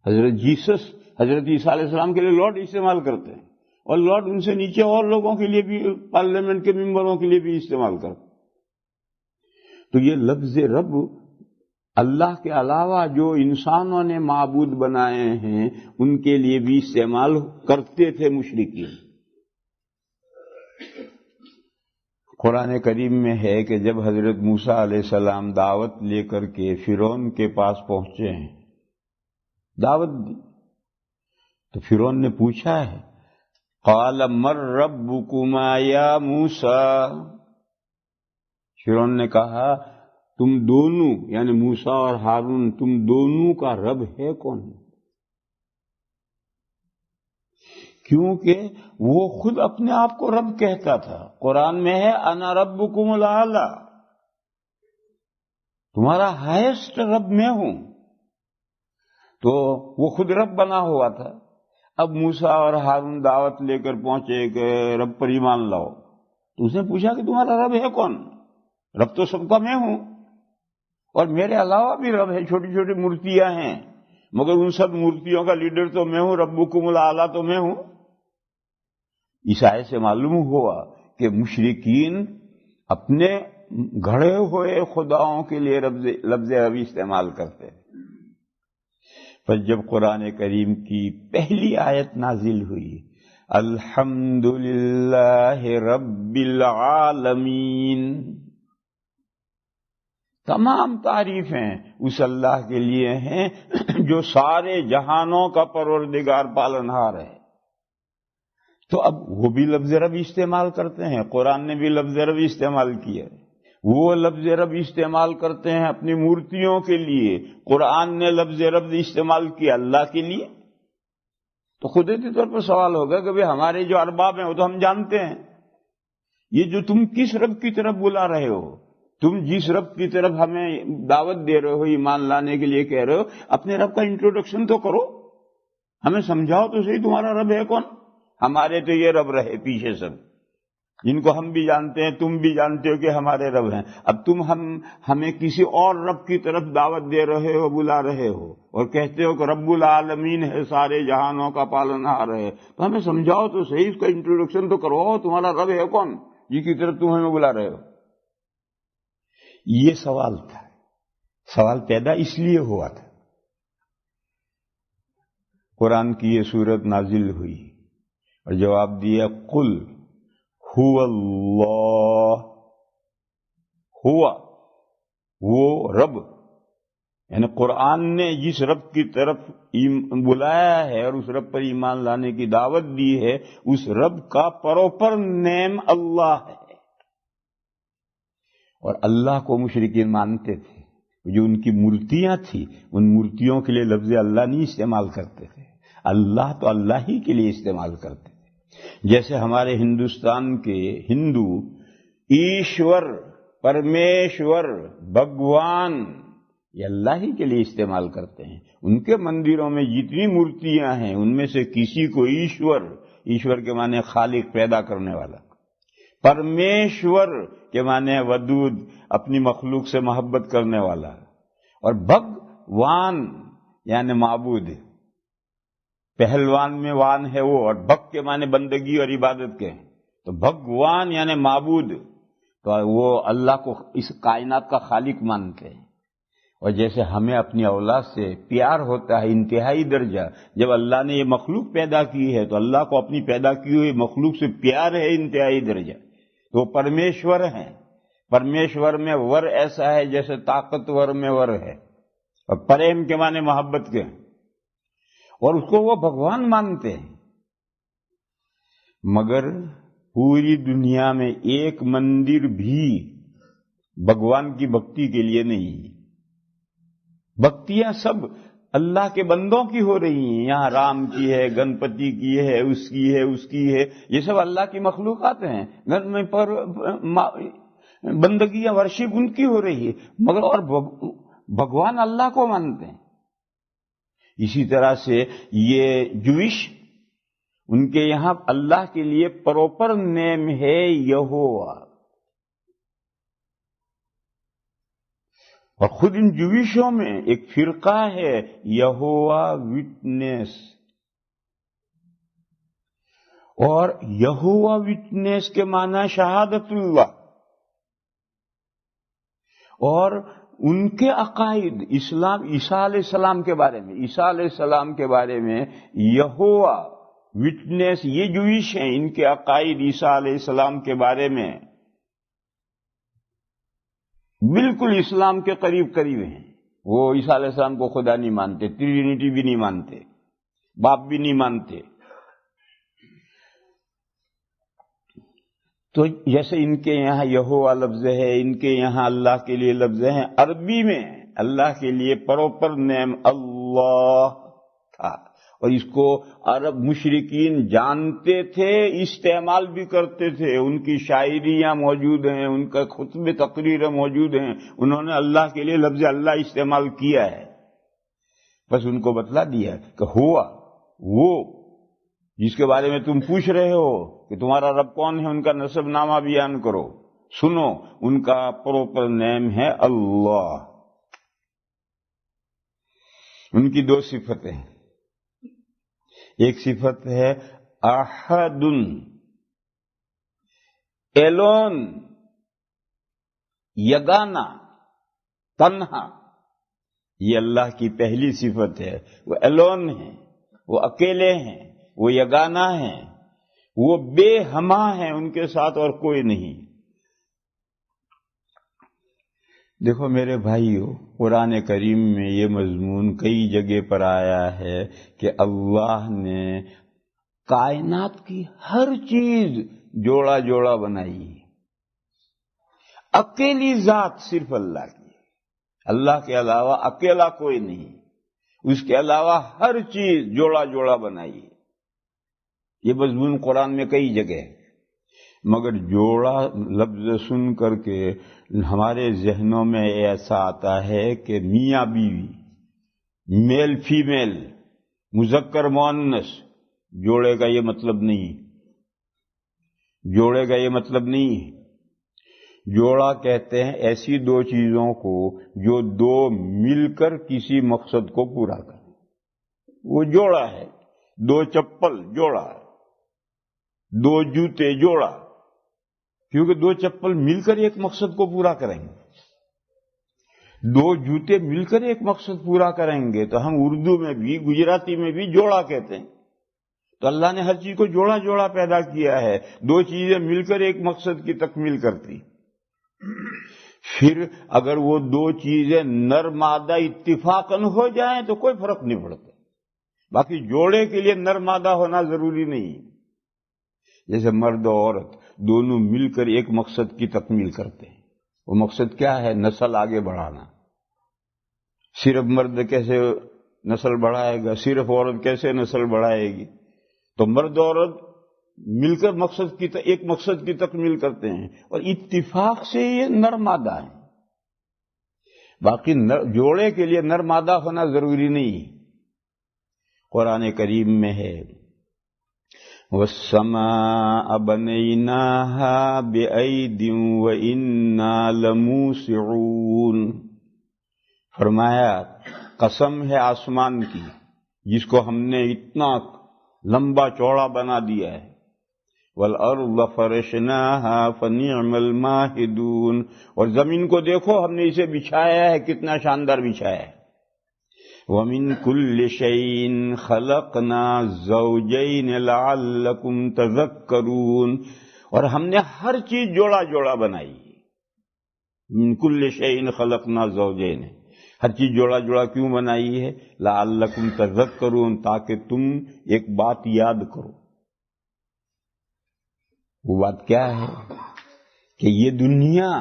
حضرت جیسس حضرت عیسیٰ علیہ السلام کے لیے لارڈ استعمال کرتے ہیں، اور لارڈ ان سے نیچے اور لوگوں کے لیے بھی، پارلیمنٹ کے ممبروں کے لیے بھی استعمال کرتے ہیں۔ تو یہ لفظ رب اللہ کے علاوہ جو انسانوں نے معبود بنائے ہیں ان کے لیے بھی استعمال کرتے تھے مشرکین۔ قرآن کریم میں ہے کہ جب حضرت موسیٰ علیہ السلام دعوت لے کر کے فرعون کے پاس پہنچے ہیں، دعوت دی، تو فرعون نے پوچھا ہے، قال من ربکما یا موسیٰ، فرعون نے کہا تم دونوں یعنی موسیٰ اور ہارون تم دونوں کا رب ہے کون؟ کیونکہ وہ خود اپنے آپ کو رب کہتا تھا۔ قرآن میں ہے انا ربکم الاعلی، تمہارا ہائیسٹ رب میں ہوں، تو وہ خود رب بنا ہوا تھا۔ اب موسیٰ اور ہارون دعوت لے کر پہنچے کہ رب پر ایمان لاؤ، تو اس نے پوچھا کہ تمہارا رب ہے کون؟ رب تو سب کا میں ہوں، اور میرے علاوہ بھی رب ہے، چھوٹی چھوٹی مورتیاں ہیں، مگر ان سب مورتیوں کا لیڈر تو میں ہوں، ربکم الاعلی تو میں ہوں۔ اس آیت سے معلوم ہوا کہ مشرکین اپنے گھڑے ہوئے خداؤں کے لیے لفظ ربی استعمال کرتے ہیں۔ پر جب قرآن کریم کی پہلی آیت نازل ہوئی، الحمدللہ رب العالمین، تمام تعریفیں اس اللہ کے لیے ہیں جو سارے جہانوں کا پروردگار پالنہار ہے۔ تو اب وہ بھی لفظ رب استعمال کرتے ہیں، قرآن نے بھی لفظ رب استعمال کیا ہے، وہ لفظ رب استعمال کرتے ہیں اپنی مورتیوں کے لیے، قرآن نے لفظ رب استعمال کیا اللہ کے لیے۔ تو قدرتی طور پر سوال ہوگا کہ ہمارے جو ارباب ہیں وہ تو ہم جانتے ہیں، یہ جو تم کس رب کی طرف بلا رہے ہو، تم جس رب کی طرف ہمیں دعوت دے رہے ہو ایمان لانے کے لیے کہہ رہے ہو، اپنے رب کا انٹروڈکشن تو کرو، ہمیں سمجھاؤ تو صحیح تمہارا رب ہے کون؟ ہمارے تو یہ رب رہے پیچھے سب، جن کو ہم بھی جانتے ہیں، تم بھی جانتے ہو کہ ہمارے رب ہیں، اب تم ہمیں کسی اور رب کی طرف دعوت دے رہے ہو، بلا رہے ہو، اور کہتے ہو کہ رب العالمین ہے، سارے جہانوں کا پالنہار ہے، تو ہمیں سمجھاؤ تو صحیح، اس کا انٹروڈکشن تو کرواؤ، تمہارا رب ہے کون جن کی طرف تم ہمیں بلا رہے ہو؟ یہ سوال تھا، سوال پیدا اس لیے ہوا تھا۔ قرآن کی یہ سورت نازل ہوئی اور جواب دیا قل هو اللہ، ہوا وہ رب، یعنی قرآن نے جس رب کی طرف بلایا ہے اور اس رب پر ایمان لانے کی دعوت دی ہے، اس رب کا پراپر نیم اللہ ہے۔ اور اللہ کو مشرکین مانتے تھے، جو ان کی مورتیاں تھیں ان مورتیوں کے لیے لفظ اللہ نہیں استعمال کرتے تھے، اللہ تو اللہ ہی کے لیے استعمال کرتے تھے۔ جیسے ہمارے ہندوستان کے ہندو ایشور، پرمیشور، بھگوان یہ اللہ ہی کے لیے استعمال کرتے ہیں۔ ان کے مندروں میں جتنی مورتیاں ہیں ان میں سے کسی کو ایشور کے معنی خالق، پیدا کرنے والا، پرمیشور کے معنی ودود، اپنی مخلوق سے محبت کرنے والا، اور بھگوان یعنی معبود، پہلوان میں وان ہے وہ، اور بھگ کے معنی بندگی اور عبادت کے، تو بھگوان یعنی معبود، تو وہ اللہ کو اس کائنات کا خالق مانتے ہیں۔ اور جیسے ہمیں اپنی اولاد سے پیار ہوتا ہے انتہائی درجہ، جب اللہ نے یہ مخلوق پیدا کی ہے تو اللہ کو اپنی پیدا کی ہوئی مخلوق سے پیار ہے انتہائی درجہ، تو پرمیشور ہیں۔ پرمیشور میں ور ایسا ہے جیسے طاقتور میں ور ہے، اور پریم کے معنی محبت کے، اور اس کو وہ بھگوان مانتے ہیں۔ مگر پوری دنیا میں ایک مندر بھی بھگوان کی بھکتی کے لیے نہیں، بھکتیاں سب اللہ کے بندوں کی ہو رہی ہیں. یہاں رام کی ہے، گنپتی کی ہے، اس کی ہے، اس کی ہے، یہ سب اللہ کی مخلوقات ہیں. گھر میں پر بندگی یا ورشپ ان کی ہو رہی ہے، مگر اور بھگوان اللہ کو مانتے ہیں. اسی طرح سے یہ جوئش، ان کے یہاں اللہ کے لیے پراپر نیم ہے یہوہ. اور خود ان جوئشوں میں ایک فرقہ ہے یہوہ وٹنس. اور یہوہ وٹنس کے معنی شہادت اللہ. اور ان کے عقائد اسلام، عیسیٰ علیہ السلام کے بارے میں، عیسیٰ علیہ السلام کے بارے میں یہوہ وٹنس یہ جوئش ہیں. ان کے عقائد عیسیٰ علیہ السلام کے بارے میں بالکل اسلام کے قریب قریب ہیں. وہ عیسیٰ علیہ السلام کو خدا نہیں مانتے، ٹرینٹی بھی نہیں مانتے، باپ بھی نہیں مانتے. تو جیسے ان کے یہاں یہوہ لفظ ہے، ان کے یہاں اللہ کے لیے لفظ ہیں. عربی میں اللہ کے لیے پراپر نیم اللہ تھا، اور اس کو عرب مشرکین جانتے تھے، استعمال بھی کرتے تھے. ان کی شاعریاں موجود ہیں، ان کا خطبے تقریریں موجود ہیں. انہوں نے اللہ کے لیے لفظ اللہ استعمال کیا ہے. بس ان کو بتلا دیا کہ ہوا وہ جس کے بارے میں تم پوچھ رہے ہو کہ تمہارا رب کون ہے، ان کا نسب نامہ بیان کرو. سنو، ان کا پراپر نیم ہے اللہ. ان کی دو صفتیں ہیں. ایک صفت ہے احد، ایلون، یگانا، تنہا. یہ اللہ کی پہلی صفت ہے. وہ ایلون ہیں، وہ اکیلے ہیں، وہ یگانا ہیں، وہ بے ہما ہیں، ان کے ساتھ اور کوئی نہیں. دیکھو میرے بھائیو، قرآن کریم میں یہ مضمون کئی جگہ پر آیا ہے کہ اللہ نے کائنات کی ہر چیز جوڑا جوڑا بنائی ہے. اکیلی ذات صرف اللہ کی، اللہ کے علاوہ اکیلا کوئی نہیں. اس کے علاوہ ہر چیز جوڑا جوڑا بنائی ہے. یہ مضمون قرآن میں کئی جگہ ہے. مگر جوڑا لفظ سن کر کے ہمارے ذہنوں میں ایسا آتا ہے کہ میاں بیوی، میل فیمیل، مذکر مؤنث. جوڑے کا یہ مطلب نہیں، جوڑے کا یہ مطلب نہیں ہے. جوڑا کہتے ہیں ایسی دو چیزوں کو جو دو مل کر کسی مقصد کو پورا کریں، وہ جوڑا ہے. دو چپل جوڑا، دو جوتے جوڑا، کیونکہ دو چپل مل کر ایک مقصد کو پورا کریں گے، دو جوتے مل کر ایک مقصد پورا کریں گے. تو ہم اردو میں بھی، گجراتی میں بھی جوڑا کہتے ہیں. تو اللہ نے ہر چیز کو جوڑا جوڑا پیدا کیا ہے. دو چیزیں مل کر ایک مقصد کی تکمیل کرتی. پھر اگر وہ دو چیزیں نر مادہ اتفاقاً ہو جائیں تو کوئی فرق نہیں پڑتا. باقی جوڑے کے لیے نر مادہ ہونا ضروری نہیں. جیسے مرد و عورت دونوں مل کر ایک مقصد کی تکمیل کرتے ہیں. وہ مقصد کیا ہے؟ نسل آگے بڑھانا. صرف مرد کیسے نسل بڑھائے گا؟ صرف عورت کیسے نسل بڑھائے گی؟ تو مرد و عورت مل کر ایک مقصد کی تکمیل کرتے ہیں، اور اتفاق سے یہ نر مادہ ہے. باقی جوڑے کے لیے نر مادہ ہونا ضروری نہیں. قرآن کریم میں ہے وَالسَّمَاءَ بَنَيْنَاهَا بِأَيْدٍ وَإِنَّا لَمُوسِعُونَ. فرمایا قسم ہے آسمان کی جس کو ہم نے اتنا لمبا چوڑا بنا دیا ہے. وَالْأَرْضَ فَرَشْنَاهَا فَنِعْمَ الْمَاهِدُونَ. اور زمین کو دیکھو، ہم نے اسے بچھایا ہے، کتنا شاندار بچھایا ہے. وَمِن كُلِّ شَيْءٍ خَلَقْنَا زَوْجَيْنِ لَعَلَّكُمْ تَذَكَّرُونَ. اور ہم نے ہر چیز جوڑا جوڑا بنائی. مِن كُلِّ شَيْءٍ خَلَقْنَا زَوْجَيْنِ. ہر چیز جوڑا جوڑا کیوں بنائی ہے؟ لَعَلَّكُمْ تَذَكَّرُونَ، تاکہ تم ایک بات یاد کرو. وہ بات کیا ہے؟ کہ یہ دنیا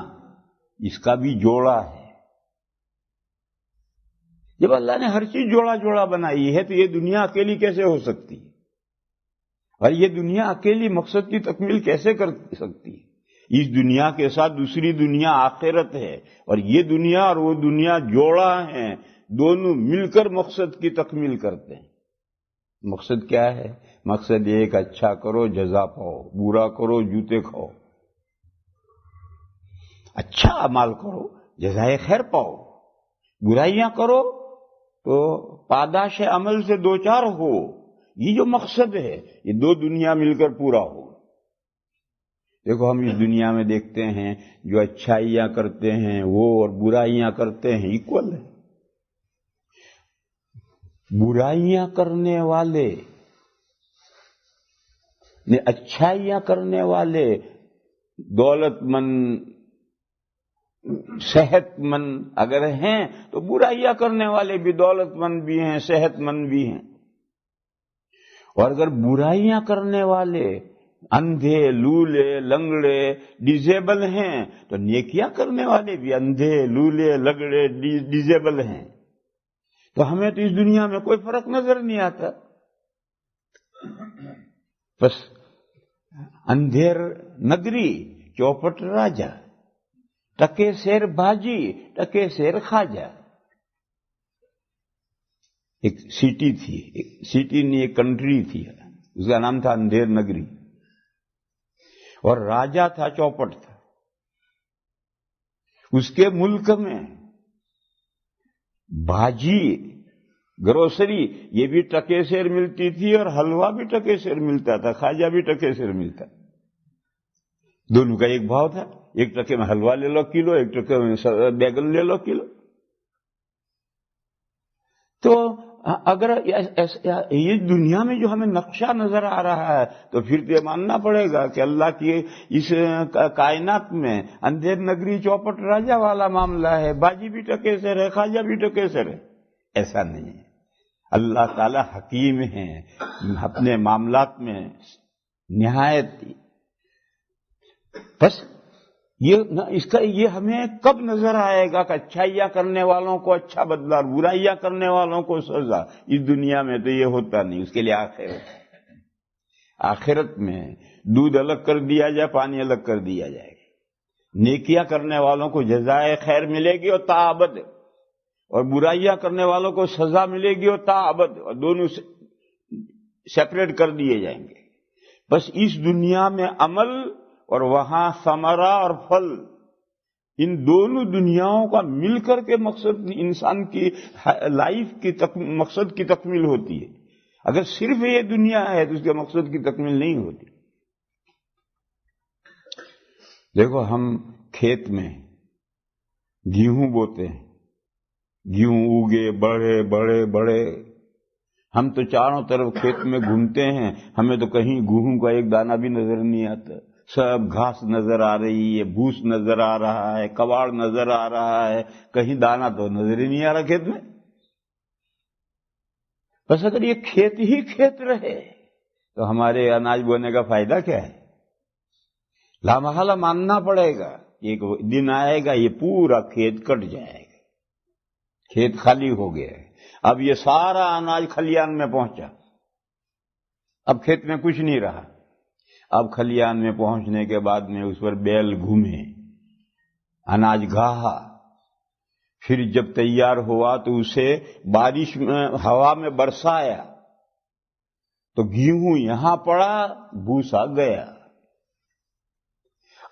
اس کا بھی جوڑا ہے. جب اللہ نے ہر چیز جوڑا جوڑا بنائی ہے تو یہ دنیا اکیلی کیسے ہو سکتی ہے؟ اور یہ دنیا اکیلی مقصد کی تکمیل کیسے کر سکتی ہے؟ اس دنیا کے ساتھ دوسری دنیا آخرت ہے، اور یہ دنیا اور وہ دنیا جوڑا ہیں، دونوں مل کر مقصد کی تکمیل کرتے ہیں۔ مقصد کیا ہے؟ مقصد یہ کہ اچھا کرو جزا پاؤ، برا کرو جوتے کھاؤ۔ اچھا اعمال کرو جزائے خیر پاؤ، برائیاں کرو تو پاداش عمل سے دوچار ہو۔ یہ جو مقصد ہے یہ دو دنیا مل کر پورا ہو۔ دیکھو ہم اس دنیا میں دیکھتے ہیں جو اچھائیاں کرتے ہیں وہ اور برائیاں کرتے ہیں ایکول ہے۔ برائیاں کرنے والے اچھائیاں کرنے والے دولت مند صحت مند اگر ہیں تو برائیاں کرنے والے بھی دولت مند بھی ہیں، صحت مند بھی ہیں۔ اور اگر برائیاں کرنے والے اندھے، لولے، لنگڑے، ڈیزیبل ہیں تو نیکیاں کرنے والے بھی اندھے، لولے، لنگڑے، ڈیزیبل ہیں۔ تو ہمیں تو اس دنیا میں کوئی فرق نظر نہیں آتا۔ بس اندھیر نگری چوپٹ راجا، ٹکے سیر بھاجی ٹکے سیر خواجہ۔ ایک سٹی تھی، ایک سٹی نہیں ایک کنٹری تھی، اس کا نام تھا اندھیر نگری، اور راجا تھا چوپٹ تھا۔ اس کے ملک میں بھاجی گروسری یہ بھی ٹکے سیر ملتی تھی اور حلوہ بھی ٹکے سیر ملتا تھا، خواجہ بھی ٹکے سیر ملتا۔ دونوں کا ایک بھاؤ تھا، ایک ٹکے میں حلوہ لے لو کلو، ایک ٹکے میں بیگن لے لو کلو۔ تو اگر یہ دنیا میں جو ہمیں نقشہ نظر آ رہا ہے تو پھر تو یہ ماننا پڑے گا کہ اللہ کی اس کائنات میں اندھیر نگری چوپٹ راجا والا معاملہ ہے، باجی بھی ٹکے سیر ہے، خواجہ بھی ٹکے سیر ہے۔ ایسا نہیں ہے، اللہ تعالی حکیم ہیں، اپنے معاملات میں نہایت۔ بس یہ ہمیں کب نظر آئے گا کہ اچھائیاں کرنے والوں کو اچھا بدلہ اور برائیاں کرنے والوں کو سزا؟ اس دنیا میں تو یہ ہوتا نہیں، اس کے لیے آخرت میں دودھ الگ کر دیا جائے، پانی الگ کر دیا جائے گا۔ نیکیاں کرنے والوں کو جزائے خیر ملے گی اور تا ابد، اور برائیاں کرنے والوں کو سزا ملے گی اور تا ابد، اور دونوں سیپریٹ کر دیے جائیں گے۔ بس اس دنیا میں عمل اور وہاں ثمرہ اور پھل، ان دونوں دنیاؤں کا مل کر کے مقصد انسان کی لائف کی مقصد کی تکمیل ہوتی ہے۔ اگر صرف یہ دنیا ہے تو اس کے مقصد کی تکمیل نہیں ہوتی۔ دیکھو ہم کھیت میں گیہوں بوتے ہیں، گیہوں اگے بڑے بڑے بڑے، ہم تو چاروں طرف کھیت میں گھومتے ہیں، ہمیں تو کہیں گیہوں کا ایک دانہ بھی نظر نہیں آتا۔ سب گھاس نظر آ رہی ہے، بھوس نظر آ رہا ہے، کباڑ نظر آ رہا ہے، کہیں دانہ تو نظر ہی نہیں آ رہا کھیت میں۔ بس اگر یہ کھیت ہی کھیت رہے تو ہمارے اناج بونے کا فائدہ کیا ہے؟ لامحالہ ماننا پڑے گا، ایک دن آئے گا یہ پورا کھیت کٹ جائے گا، کھیت خالی ہو گیا ہے، اب یہ سارا اناج کھلیان میں پہنچا، اب کھیت میں کچھ نہیں رہا۔ اب کھلیان میں پہنچنے کے بعد میں اس پر بیل گھومے، اناج گاہا، پھر جب تیار ہوا تو اسے بارش میں ہوا میں برسایا تو گیہوں یہاں پڑا، بھوسا گیا۔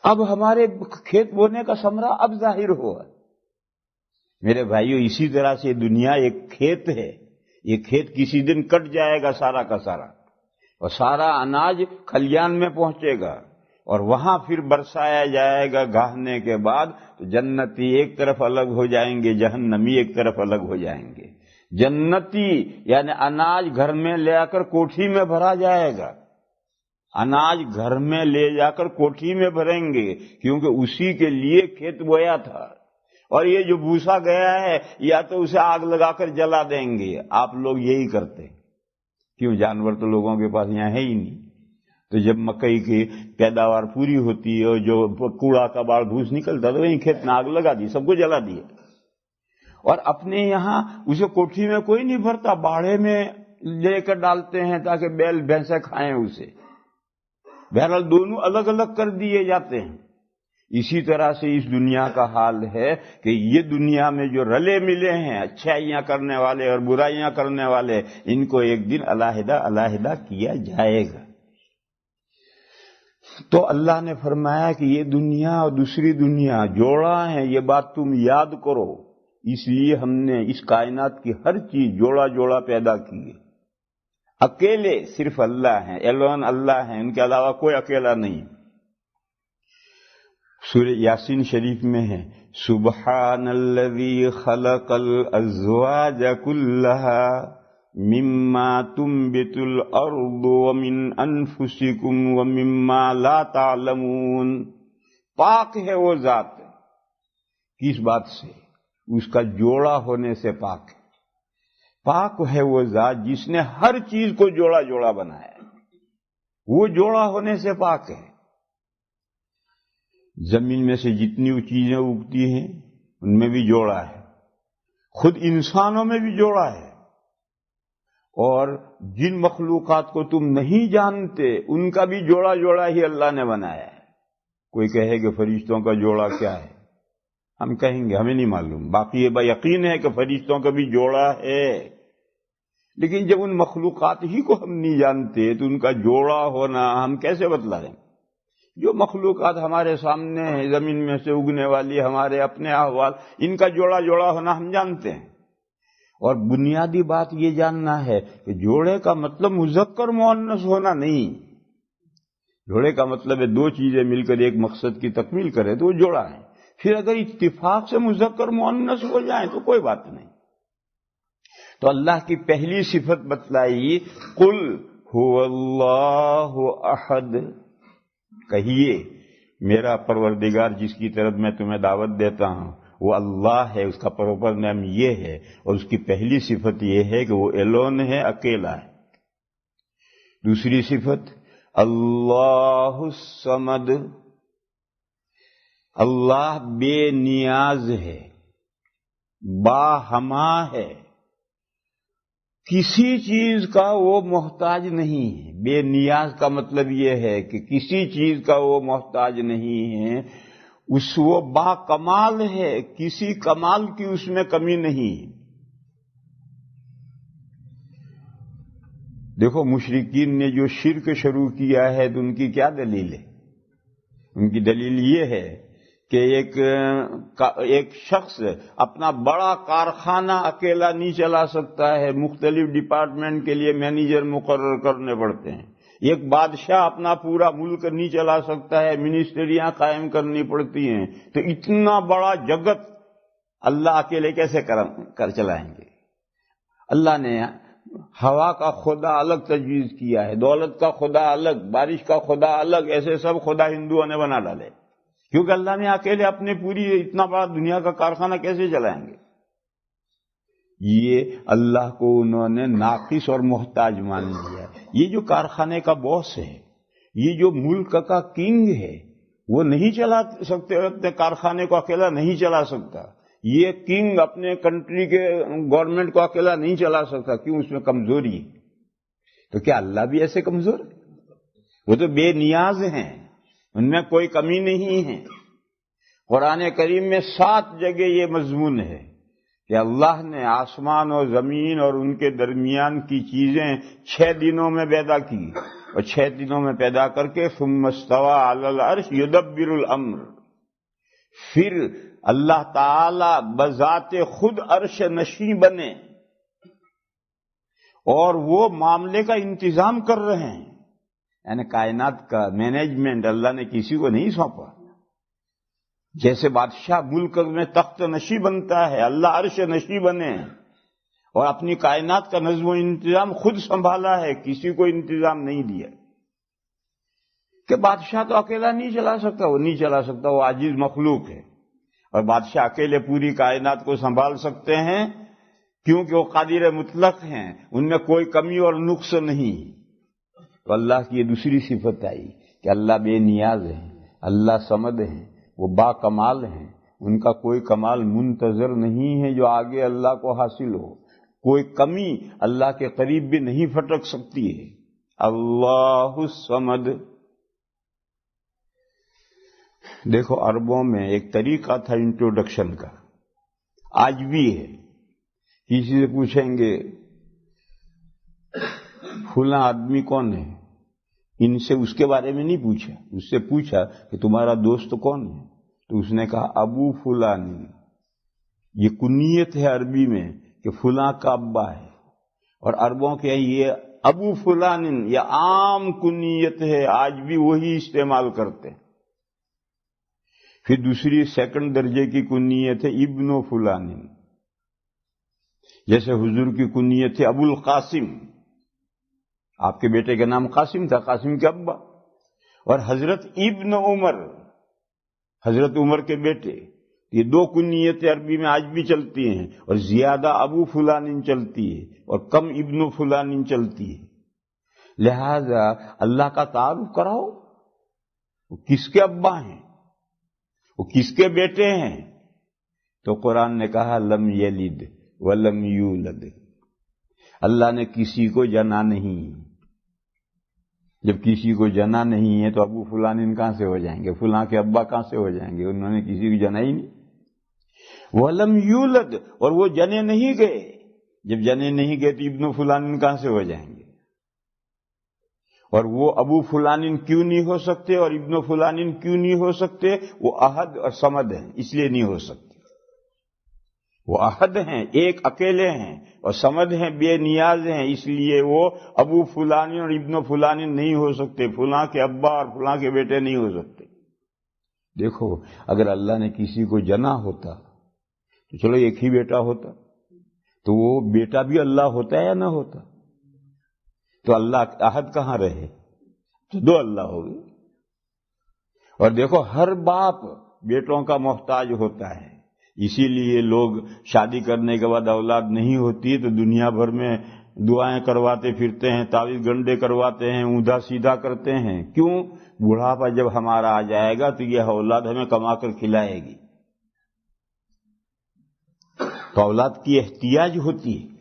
اب ہمارے کھیت بونے کا ثمرہ اب ظاہر ہوا۔ میرے بھائیو، اسی طرح سے دنیا ایک کھیت ہے، یہ کھیت کسی دن کٹ جائے گا سارا کا سارا، اور سارا اناج کھلیان میں پہنچے گا، اور وہاں پھر برسایا جائے گا گاہنے کے بعد، تو جنتی ایک طرف الگ ہو جائیں گے، جہنمی ایک طرف الگ ہو جائیں گے۔ جنتی یعنی اناج گھر میں لے آ کر کوٹھی میں بھرا جائے گا، اناج گھر میں لے جا کر کوٹھی میں بھریں گے، کیونکہ اسی کے لیے کھیت بویا تھا۔ اور یہ جو بھوسا گیا ہے یا تو اسے آگ لگا کر جلا دیں گے۔ آپ لوگ یہی کرتے، کیوں؟ جانور تو لوگوں کے پاس یہاں ہے ہی نہیں، تو جب مکئی کی پیداوار پوری ہوتی ہے اور جو کوڑا کباڑ بھوس نکلتا تو وہیں کھیت میں آگ لگا دی، سب کو جلا دیا۔ اور اپنے یہاں اسے کوٹھی میں کوئی نہیں بھرتا، باڑے میں لے کر ڈالتے ہیں تاکہ بیل بھینسیں کھائیں اسے۔ بہرحال دونوں الگ الگ کر دیے جاتے ہیں۔ اسی طرح سے اس دنیا کا حال ہے کہ یہ دنیا میں جو رلے ملے ہیں، اچھائیاں کرنے والے اور برائیاں کرنے والے، ان کو ایک دن علیحدہ علیحدہ کیا جائے گا۔ تو اللہ نے فرمایا کہ یہ دنیا اور دوسری دنیا جوڑا ہے، یہ بات تم یاد کرو، اس لیے ہم نے اس کائنات کی ہر چیز جوڑا جوڑا پیدا کی ہے۔ اکیلے صرف اللہ ہیں، ایلون اللہ ہیں، ان کے علاوہ کوئی اکیلا نہیں۔ سورہ یاسین شریف میں ہے سبحان الذی خلق الازواج کلھا مما تنبت الارض ومن انفسکم ومما لا تعلمون۔ پاک ہے وہ ذات، کس بات سے؟ اس کا جوڑا ہونے سے پاک ہے۔ پاک ہے وہ ذات جس نے ہر چیز کو جوڑا جوڑا بنایا، وہ جوڑا ہونے سے پاک ہے۔ زمین میں سے جتنی چیزیں اگتی ہیں ان میں بھی جوڑا ہے، خود انسانوں میں بھی جوڑا ہے، اور جن مخلوقات کو تم نہیں جانتے ان کا بھی جوڑا جوڑا ہی اللہ نے بنایا ہے۔ کوئی کہے کہ فرشتوں کا جوڑا کیا ہے، ہم کہیں گے ہمیں نہیں معلوم، باقی یہ یقین ہے کہ فرشتوں کا بھی جوڑا ہے، لیکن جب ان مخلوقات ہی کو ہم نہیں جانتے تو ان کا جوڑا ہونا ہم کیسے بتلائیں؟ جو مخلوقات ہمارے سامنے ہیں، زمین میں سے اگنے والی، ہمارے اپنے احوال، ان کا جوڑا جوڑا ہونا ہم جانتے ہیں۔ اور بنیادی بات یہ جاننا ہے کہ جوڑے کا مطلب مذکر مؤنث ہونا نہیں، جوڑے کا مطلب ہے دو چیزیں مل کر ایک مقصد کی تکمیل کرے تو وہ جوڑا ہے۔ پھر اگر اتفاق سے مذکر مؤنث ہو جائیں تو کوئی بات نہیں۔ تو اللہ کی پہلی صفت بتلائی قل هو اللہ احد، کہیے میرا پروردگار جس کی طرف میں تمہیں دعوت دیتا ہوں وہ اللہ ہے، اس کا پراپر نام یہ ہے، اور اس کی پہلی صفت یہ ہے کہ وہ ایلون ہے، اکیلا ہے۔ دوسری صفت اللہ الصمد، اللہ بے نیاز ہے، باہما ہے، کسی چیز کا وہ محتاج نہیں ہے۔ بے نیاز کا مطلب یہ ہے کہ کسی چیز کا وہ محتاج نہیں ہے، وہ با کمال ہے، کسی کمال کی اس میں کمی نہیں۔ دیکھو مشرکین نے جو شرک شروع کیا ہے تو ان کی کیا دلیل ہے؟ ان کی دلیل یہ ہے کہ ایک شخص اپنا بڑا کارخانہ اکیلا نہیں چلا سکتا ہے، مختلف ڈپارٹمنٹ کے لیے مینیجر مقرر کرنے پڑتے ہیں۔ ایک بادشاہ اپنا پورا ملک نہیں چلا سکتا ہے، منسٹریاں قائم کرنی پڑتی ہیں، تو اتنا بڑا جگت اللہ اکیلے کیسے کر چلائیں گے؟ اللہ نے ہوا کا خدا الگ تجویز کیا ہے، دولت کا خدا الگ، بارش کا خدا الگ، ایسے سب خدا ہندوؤں نے بنا ڈالے، کیونکہ اللہ نے اکیلے اپنے پوری اتنا بڑا دنیا کا کارخانہ کیسے چلائیں گے؟ یہ اللہ کو انہوں نے ناقص اور محتاج مان لیا۔ یہ جو کارخانے کا باس ہے، یہ جو ملک کا کنگ ہے، وہ نہیں چلا سکتے، اپنے کارخانے کو اکیلا نہیں چلا سکتا۔ یہ کنگ اپنے کنٹری کے گورنمنٹ کو اکیلا نہیں چلا سکتا، کیوں؟ اس میں کمزوری ہے۔ تو کیا اللہ بھی ایسے کمزور ہے؟ وہ تو بے نیاز ہیں، ان میں کوئی کمی نہیں ہے۔ قرآن کریم میں 7 جگہ یہ مضمون ہے کہ اللہ نے آسمان اور زمین اور ان کے درمیان کی چیزیں 6 دنوں میں پیدا کی، اور 6 دنوں میں پیدا کر کے ثم استوى علی العرش یدبر الامر، پھر اللہ تعالی بذات خود عرش نشین بنے اور وہ معاملے کا انتظام کر رہے ہیں، یعنی کائنات کا مینجمنٹ اللہ نے کسی کو نہیں سونپا۔ جیسے بادشاہ ملک میں تخت نشی بنتا ہے، اللہ عرش نشی بنے اور اپنی کائنات کا نظم و انتظام خود سنبھالا ہے، کسی کو انتظام نہیں دیا۔ کہ بادشاہ تو اکیلا نہیں چلا سکتا، وہ نہیں چلا سکتا، وہ عاجز مخلوق ہے، اور بادشاہ اکیلے پوری کائنات کو سنبھال سکتے ہیں کیونکہ وہ قادر مطلق ہیں، ان میں کوئی کمی اور نقص نہیں۔ تو اللہ کی یہ دوسری صفت آئی کہ اللہ بے نیاز ہے، اللہ صمد ہے، وہ با کمال ہیں، ان کا کوئی کمال منتظر نہیں ہے جو آگے اللہ کو حاصل ہو، کوئی کمی اللہ کے قریب بھی نہیں پھٹک سکتی ہے۔ اللہ الصمد۔ دیکھو عربوں میں ایک طریقہ تھا انٹروڈکشن کا، آج بھی ہے۔ کسی سے پوچھیں گے فلاں آدمی کون ہے، ان سے اس کے بارے میں نہیں پوچھا، اس سے پوچھا کہ تمہارا دوست کون ہے، تو اس نے کہا ابو فلانی۔ یہ کنیت ہے عربی میں کہ فلاں کا ابا ہے، اور عربوں کے یہ ابو فلان یہ عام کنیت ہے، آج بھی وہی استعمال کرتے ہیں۔ پھر دوسری سیکنڈ درجے کی کنیت ہے ابن فلان، جیسے حضور کی کنیت ہے ابو القاسم، آپ کے بیٹے کا نام قاسم تھا، قاسم کے ابا۔ اور حضرت ابن عمر، حضرت عمر کے بیٹے، یہ دو کنیتیں عربی میں آج بھی چلتی ہیں، اور زیادہ ابو فلان چلتی ہے اور کم ابن فلان چلتی ہے۔ لہذا اللہ کا تعارف کراؤ، وہ کس کے ابا ہیں، وہ کس کے بیٹے ہیں؟ تو قرآن نے کہا لم یلد ولم یولد، اللہ نے کسی کو جنا نہیں۔ جب کسی کو جنا نہیں ہے تو ابو فلان کہاں سے ہو جائیں گے، فلاں کے ابا کہاں سے ہو جائیں گے؟ انہوں نے کسی کو جنا ہی نہیں۔ ولم یولد، اور وہ جنے نہیں گئے، جب جنے نہیں گئے تو ابن فلان کہاں سے ہو جائیں گے؟ اور وہ ابو فلان کیوں نہیں ہو سکتے اور ابن فلان کیوں نہیں ہو سکتے؟ وہ احد اور صمد ہیں، اس لیے نہیں ہو سکتے۔ وہ احد ہیں، ایک اکیلے ہیں، اور صمد ہیں، بے نیاز ہیں، اس لیے وہ ابو فلان اور ابن فلان نہیں ہو سکتے، فلاں کے ابا اور فلاں کے بیٹے نہیں ہو سکتے۔ دیکھو اگر اللہ نے کسی کو جنا ہوتا تو چلو ایک ہی بیٹا ہوتا، تو وہ بیٹا بھی اللہ ہوتا ہے یا نہ ہوتا؟ تو اللہ احد کہاں رہے؟ تو دو اللہ ہو گئے۔ اور دیکھو ہر باپ بیٹوں کا محتاج ہوتا ہے، اسی لیے لوگ شادی کرنے کے بعد اولاد نہیں ہوتی تو دنیا بھر میں دعائیں کرواتے پھرتے ہیں، تعویذ گنڈے کرواتے ہیں، اوندا سیدھا کرتے ہیں۔ کیوں؟ بڑھاپا جب ہمارا آ جائے گا تو یہ اولاد ہمیں کما کر کھلائے گی۔ تو اولاد کی احتیاج ہوتی ہے،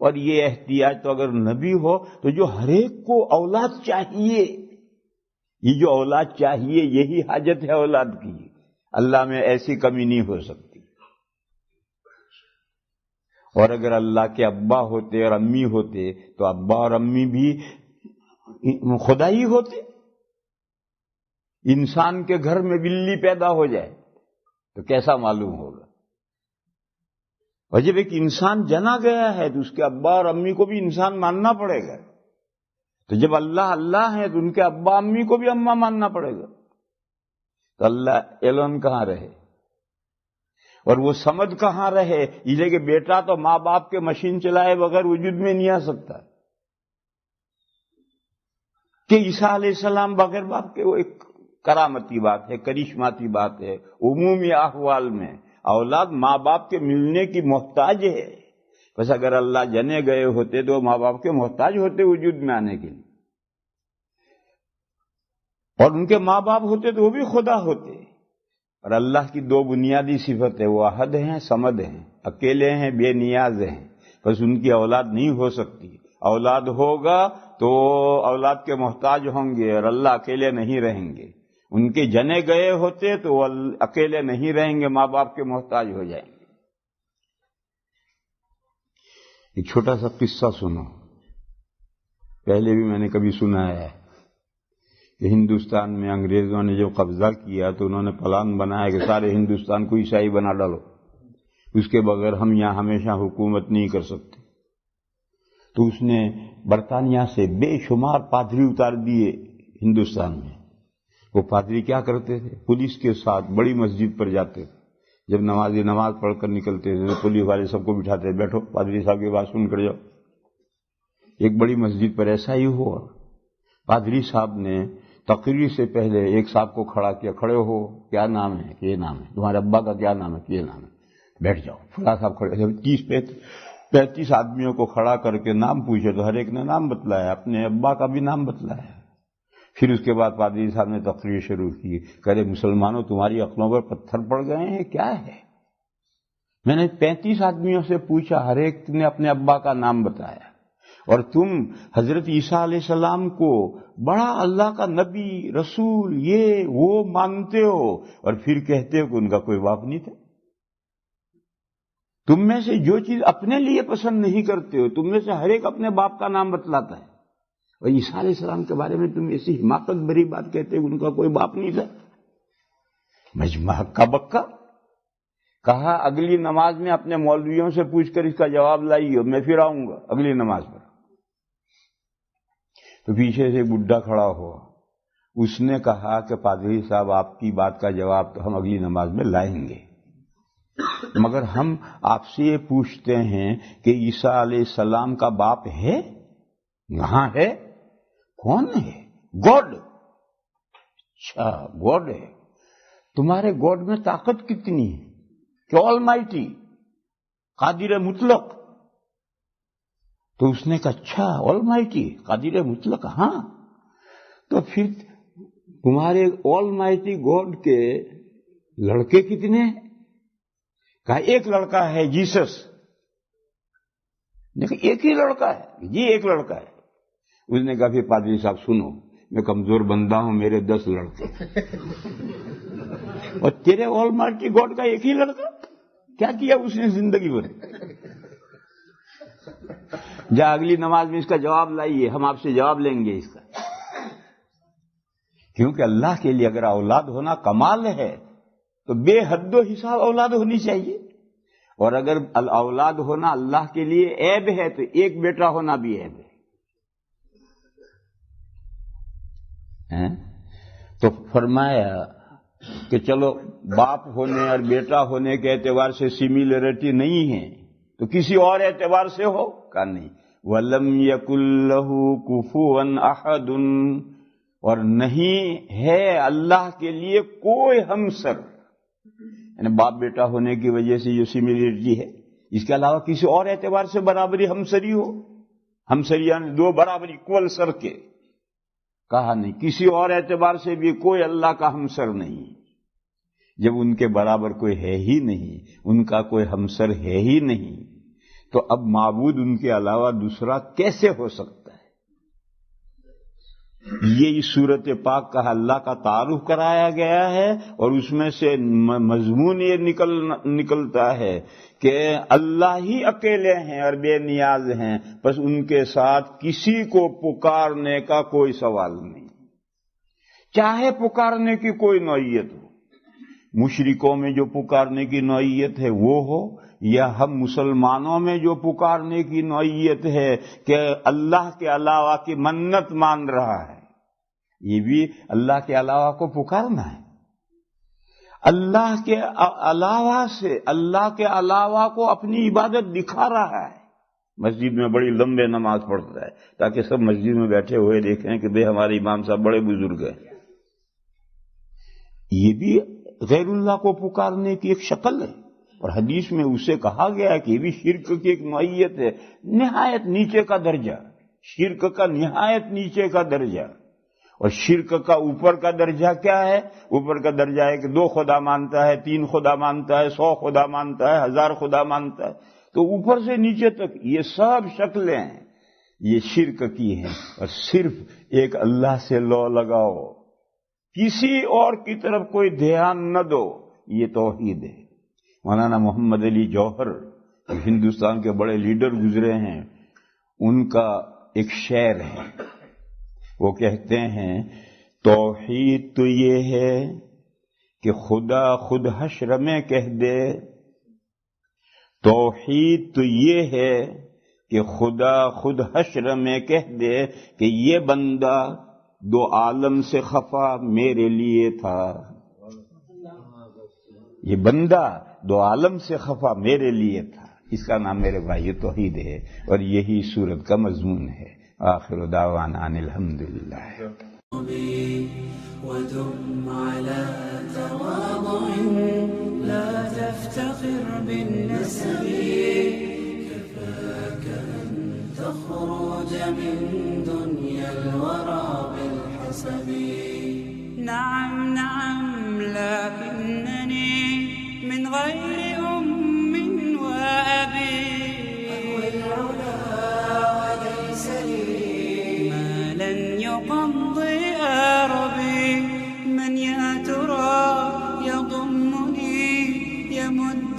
اور یہ احتیاج تو اگر نبی ہو تو جو ہر ایک کو اولاد چاہیے، یہ جو اولاد چاہیے یہی حاجت ہے اولاد کی، اللہ میں ایسی کمی نہیں ہو سکتی۔ اور اگر اللہ کے ابا ہوتے اور امی ہوتے تو ابا اور امی بھی خدا ہی ہوتے۔ انسان کے گھر میں بلی پیدا ہو جائے تو کیسا معلوم ہوگا؟ اور جب ایک انسان جنا گیا ہے تو اس کے ابا اور امی کو بھی انسان ماننا پڑے گا۔ تو جب اللہ اللہ ہے تو ان کے ابا امی کو بھی اماں ماننا پڑے گا۔ تو اللہ ایلون کہاں رہے اور وہ سمجھ کہاں رہے؟ اس لیے کہ بیٹا تو ماں باپ کے مشین چلائے بغیر وجود میں نہیں آ سکتا، کہ عیسیٰ علیہ السلام بغیر باپ کے، وہ ایک کرامتی بات ہے، کرشماتی بات ہے۔ عمومی احوال میں اولاد ماں باپ کے ملنے کی محتاج ہے، بس اگر اللہ جنے گئے ہوتے تو ماں باپ کے محتاج ہوتے وجود میں آنے کے لیے، اور ان کے ماں باپ ہوتے تو وہ بھی خدا ہوتے۔ اور اللہ کی دو بنیادی صفتیں، وہ احد ہیں، صمد ہیں، اکیلے ہیں، بے نیاز ہیں، بس ان کی اولاد نہیں ہو سکتی۔ اولاد ہوگا تو اولاد کے محتاج ہوں گے، اور اللہ اکیلے نہیں رہیں گے۔ ان کے جنے گئے ہوتے تو وہ اکیلے نہیں رہیں گے، ماں باپ کے محتاج ہو جائیں گے۔ ایک چھوٹا سا قصہ سنو، پہلے بھی میں نے کبھی سنا ہے کہ ہندوستان میں انگریزوں نے جب قبضہ کیا تو انہوں نے پلان بنایا کہ سارے ہندوستان کو عیسائی بنا ڈالو، اس کے بغیر ہم یہاں ہمیشہ حکومت نہیں کر سکتے۔ تو اس نے برطانیہ سے بے شمار پادری اتار دیے ہندوستان میں۔ وہ پادری کیا کرتے تھے؟ پولیس کے ساتھ بڑی مسجد پر جاتے تھے، جب نمازی نماز پڑھ کر نکلتے تھے تو پولیس والے سب کو بٹھاتے، بیٹھو پادری صاحب کی بات سن کر جاؤ۔ ایک بڑی مسجد پر ایسا ہی ہوا، پادری صاحب نے تقریر سے پہلے ایک صاحب کو کھڑا کیا، کھڑے ہو، کیا نام ہے؟ کہ یہ نام ہے۔ تمہارے ابا کا کیا نام ہے؟ کہ یہ نام ہے۔ بیٹھ جاؤ۔ فلاں صاحب کھڑے، 30-35 آدمیوں کو کھڑا کر کے نام پوچھے تو ہر ایک نے نام بتلایا، اپنے ابا کا بھی نام بتلایا۔ پھر اس کے بعد پادری صاحب نے تقریر شروع کی، کہہ رہے مسلمانوں تمہاری عقلوں پر پتھر پڑ گئے ہیں، کیا ہے؟ میں نے 35 آدمیوں سے پوچھا، ہر ایک نے اپنے ابا کا نام بتایا، اور تم حضرت عیسیٰ علیہ السلام کو بڑا اللہ کا نبی رسول یہ وہ مانتے ہو، اور پھر کہتے ہو کہ ان کا کوئی باپ نہیں تھا۔ تم میں سے جو چیز اپنے لیے پسند نہیں کرتے ہو، تم میں سے ہر ایک اپنے باپ کا نام بتلاتا ہے، اور عیسیٰ علیہ السلام کے بارے میں تم ایسی حماقت بھری بات کہتے ہو ان کا کوئی باپ نہیں تھا۔ مجمع ہکا بکا۔ کہا اگلی نماز میں اپنے مولویوں سے پوچھ کر اس کا جواب لائیے، میں پھر آؤں گا اگلی نماز پر۔ تو پیچھے سے بڈھا کھڑا ہوا، اس نے کہا کہ پادری صاحب آپ کی بات کا جواب تو ہم اگلی نماز میں لائیں گے، مگر ہم آپ سے یہ پوچھتے ہیں کہ عیسیٰ علیہ السلام کا باپ ہے؟ کہاں ہے؟ کون ہے؟ گاڈ۔ اچھا گاڈ ہے، تمہارے گاڈ میں طاقت کتنی ہے؟ کہ آل مائٹی، قادر مطلق۔ تو اس نے کہا اچھا آل مائٹی، قادر مطلق، ہاں تو پھر تمہارے آل مائٹی گاڈ کے لڑکے کتنے ہیں؟ کہا ایک لڑکا ہے جیسس۔ نے کہا ایک ہی لڑکا ہے؟ جی ایک لڑکا ہے۔ اس نے کہا پھر پادری صاحب سنو، میں کمزور بندہ ہوں، میرے 10 لڑکے اور تیرے آل مائٹی گاڈ کا ایک ہی لڑکا؟ کیا کیا اس نے زندگی بھر؟ جا اگلی نماز میں اس کا جواب لائیے، ہم آپ سے جواب لیں گے اس کا۔ کیونکہ اللہ کے لیے اگر اولاد ہونا کمال ہے تو بے حد و حساب اولاد ہونی چاہیے، اور اگر اولاد ہونا اللہ کے لیے عیب ہے تو ایک بیٹا ہونا بھی عیب ہے۔ تو فرمایا کہ چلو باپ ہونے اور بیٹا ہونے کے اعتبار سے سملرٹی نہیں ہے تو کسی اور اعتبار سے ہو؟ کہا نہیں۔ وَلَمْ يَكُنْ لَهُ كُفُوًا أَحَدٌ، اور نہیں ہے اللہ کے لیے کوئی ہمسر، یعنی باپ بیٹا ہونے کی وجہ سے جو سملرٹی ہے، اس کے علاوہ کسی اور اعتبار سے برابری ہمسری ہو، ہمسری یعنی دو برابر اکول سر کے، کہا نہیں، کسی اور اعتبار سے بھی کوئی اللہ کا ہمسر نہیں۔ جب ان کے برابر کوئی ہے ہی نہیں، ان کا کوئی ہمسر ہے ہی نہیں، تو اب معبود ان کے علاوہ دوسرا کیسے ہو سکتا ہے؟ یہ اس صورت پاک کا اللہ کا تعارف کرایا گیا ہے، اور اس میں سے مضمون یہ نکلتا ہے کہ اللہ ہی اکیلے ہیں اور بے نیاز ہیں، بس ان کے ساتھ کسی کو پکارنے کا کوئی سوال نہیں، چاہے پکارنے کی کوئی نوعیت ہو۔ مشرکوں میں جو پکارنے کی نوعیت ہے وہ ہو، یا ہم مسلمانوں میں جو پکارنے کی نوعیت ہے کہ اللہ کے علاوہ کی منت مان رہا ہے، یہ بھی اللہ کے علاوہ کو پکارنا ہے۔ اللہ کے علاوہ سے اللہ کے علاوہ کو اپنی عبادت دکھا رہا ہے، مسجد میں بڑی لمبے نماز پڑھتا ہے تاکہ سب مسجد میں بیٹھے ہوئے دیکھیں کہ بھئی ہمارے امام صاحب بڑے بزرگ ہیں۔ یہ بھی غیر اللہ کو پکارنے کی ایک شکل ہے، اور حدیث میں اسے کہا گیا ہے کہ یہ بھی شرک کی ایک نوعیت ہے، نہایت نیچے کا درجہ، شرک کا نہایت نیچے کا درجہ۔ اور شرک کا اوپر کا درجہ کیا ہے؟ اوپر کا درجہ ہے کہ 2 خدا مانتا ہے، 3 خدا مانتا ہے، 100 خدا مانتا ہے، 1000 خدا مانتا ہے۔ تو اوپر سے نیچے تک یہ سب شکلیں ہیں، یہ شرک کی ہیں، اور صرف ایک اللہ سے لو لگاؤ، کسی اور کی طرف کوئی دھیان نہ دو، یہ توحید ہے۔ مولانا محمد علی جوہر ہندوستان کے بڑے لیڈر گزرے ہیں، ان کا ایک شعر ہے، وہ کہتے ہیں توحید تو یہ ہے کہ خدا خود حشر میں کہہ دے، توحید تو یہ ہے کہ خدا خود حشر میں کہہ دے کہ یہ بندہ 2 عالم سے خفا میرے لیے تھا، یہ بندہ 2 عالم سے خفا میرے لیے تھا۔ اس کا نام میرے بھائی توحید ہے، اور یہی سورت کا مضمون ہے۔ آخر دعوانا ان الحمدللہ۔ ودم على تواضع لا تفتخر بالنسب، كفاك أن تخرج من دنيا الورى بالحب. نعم نعم لكنني من غير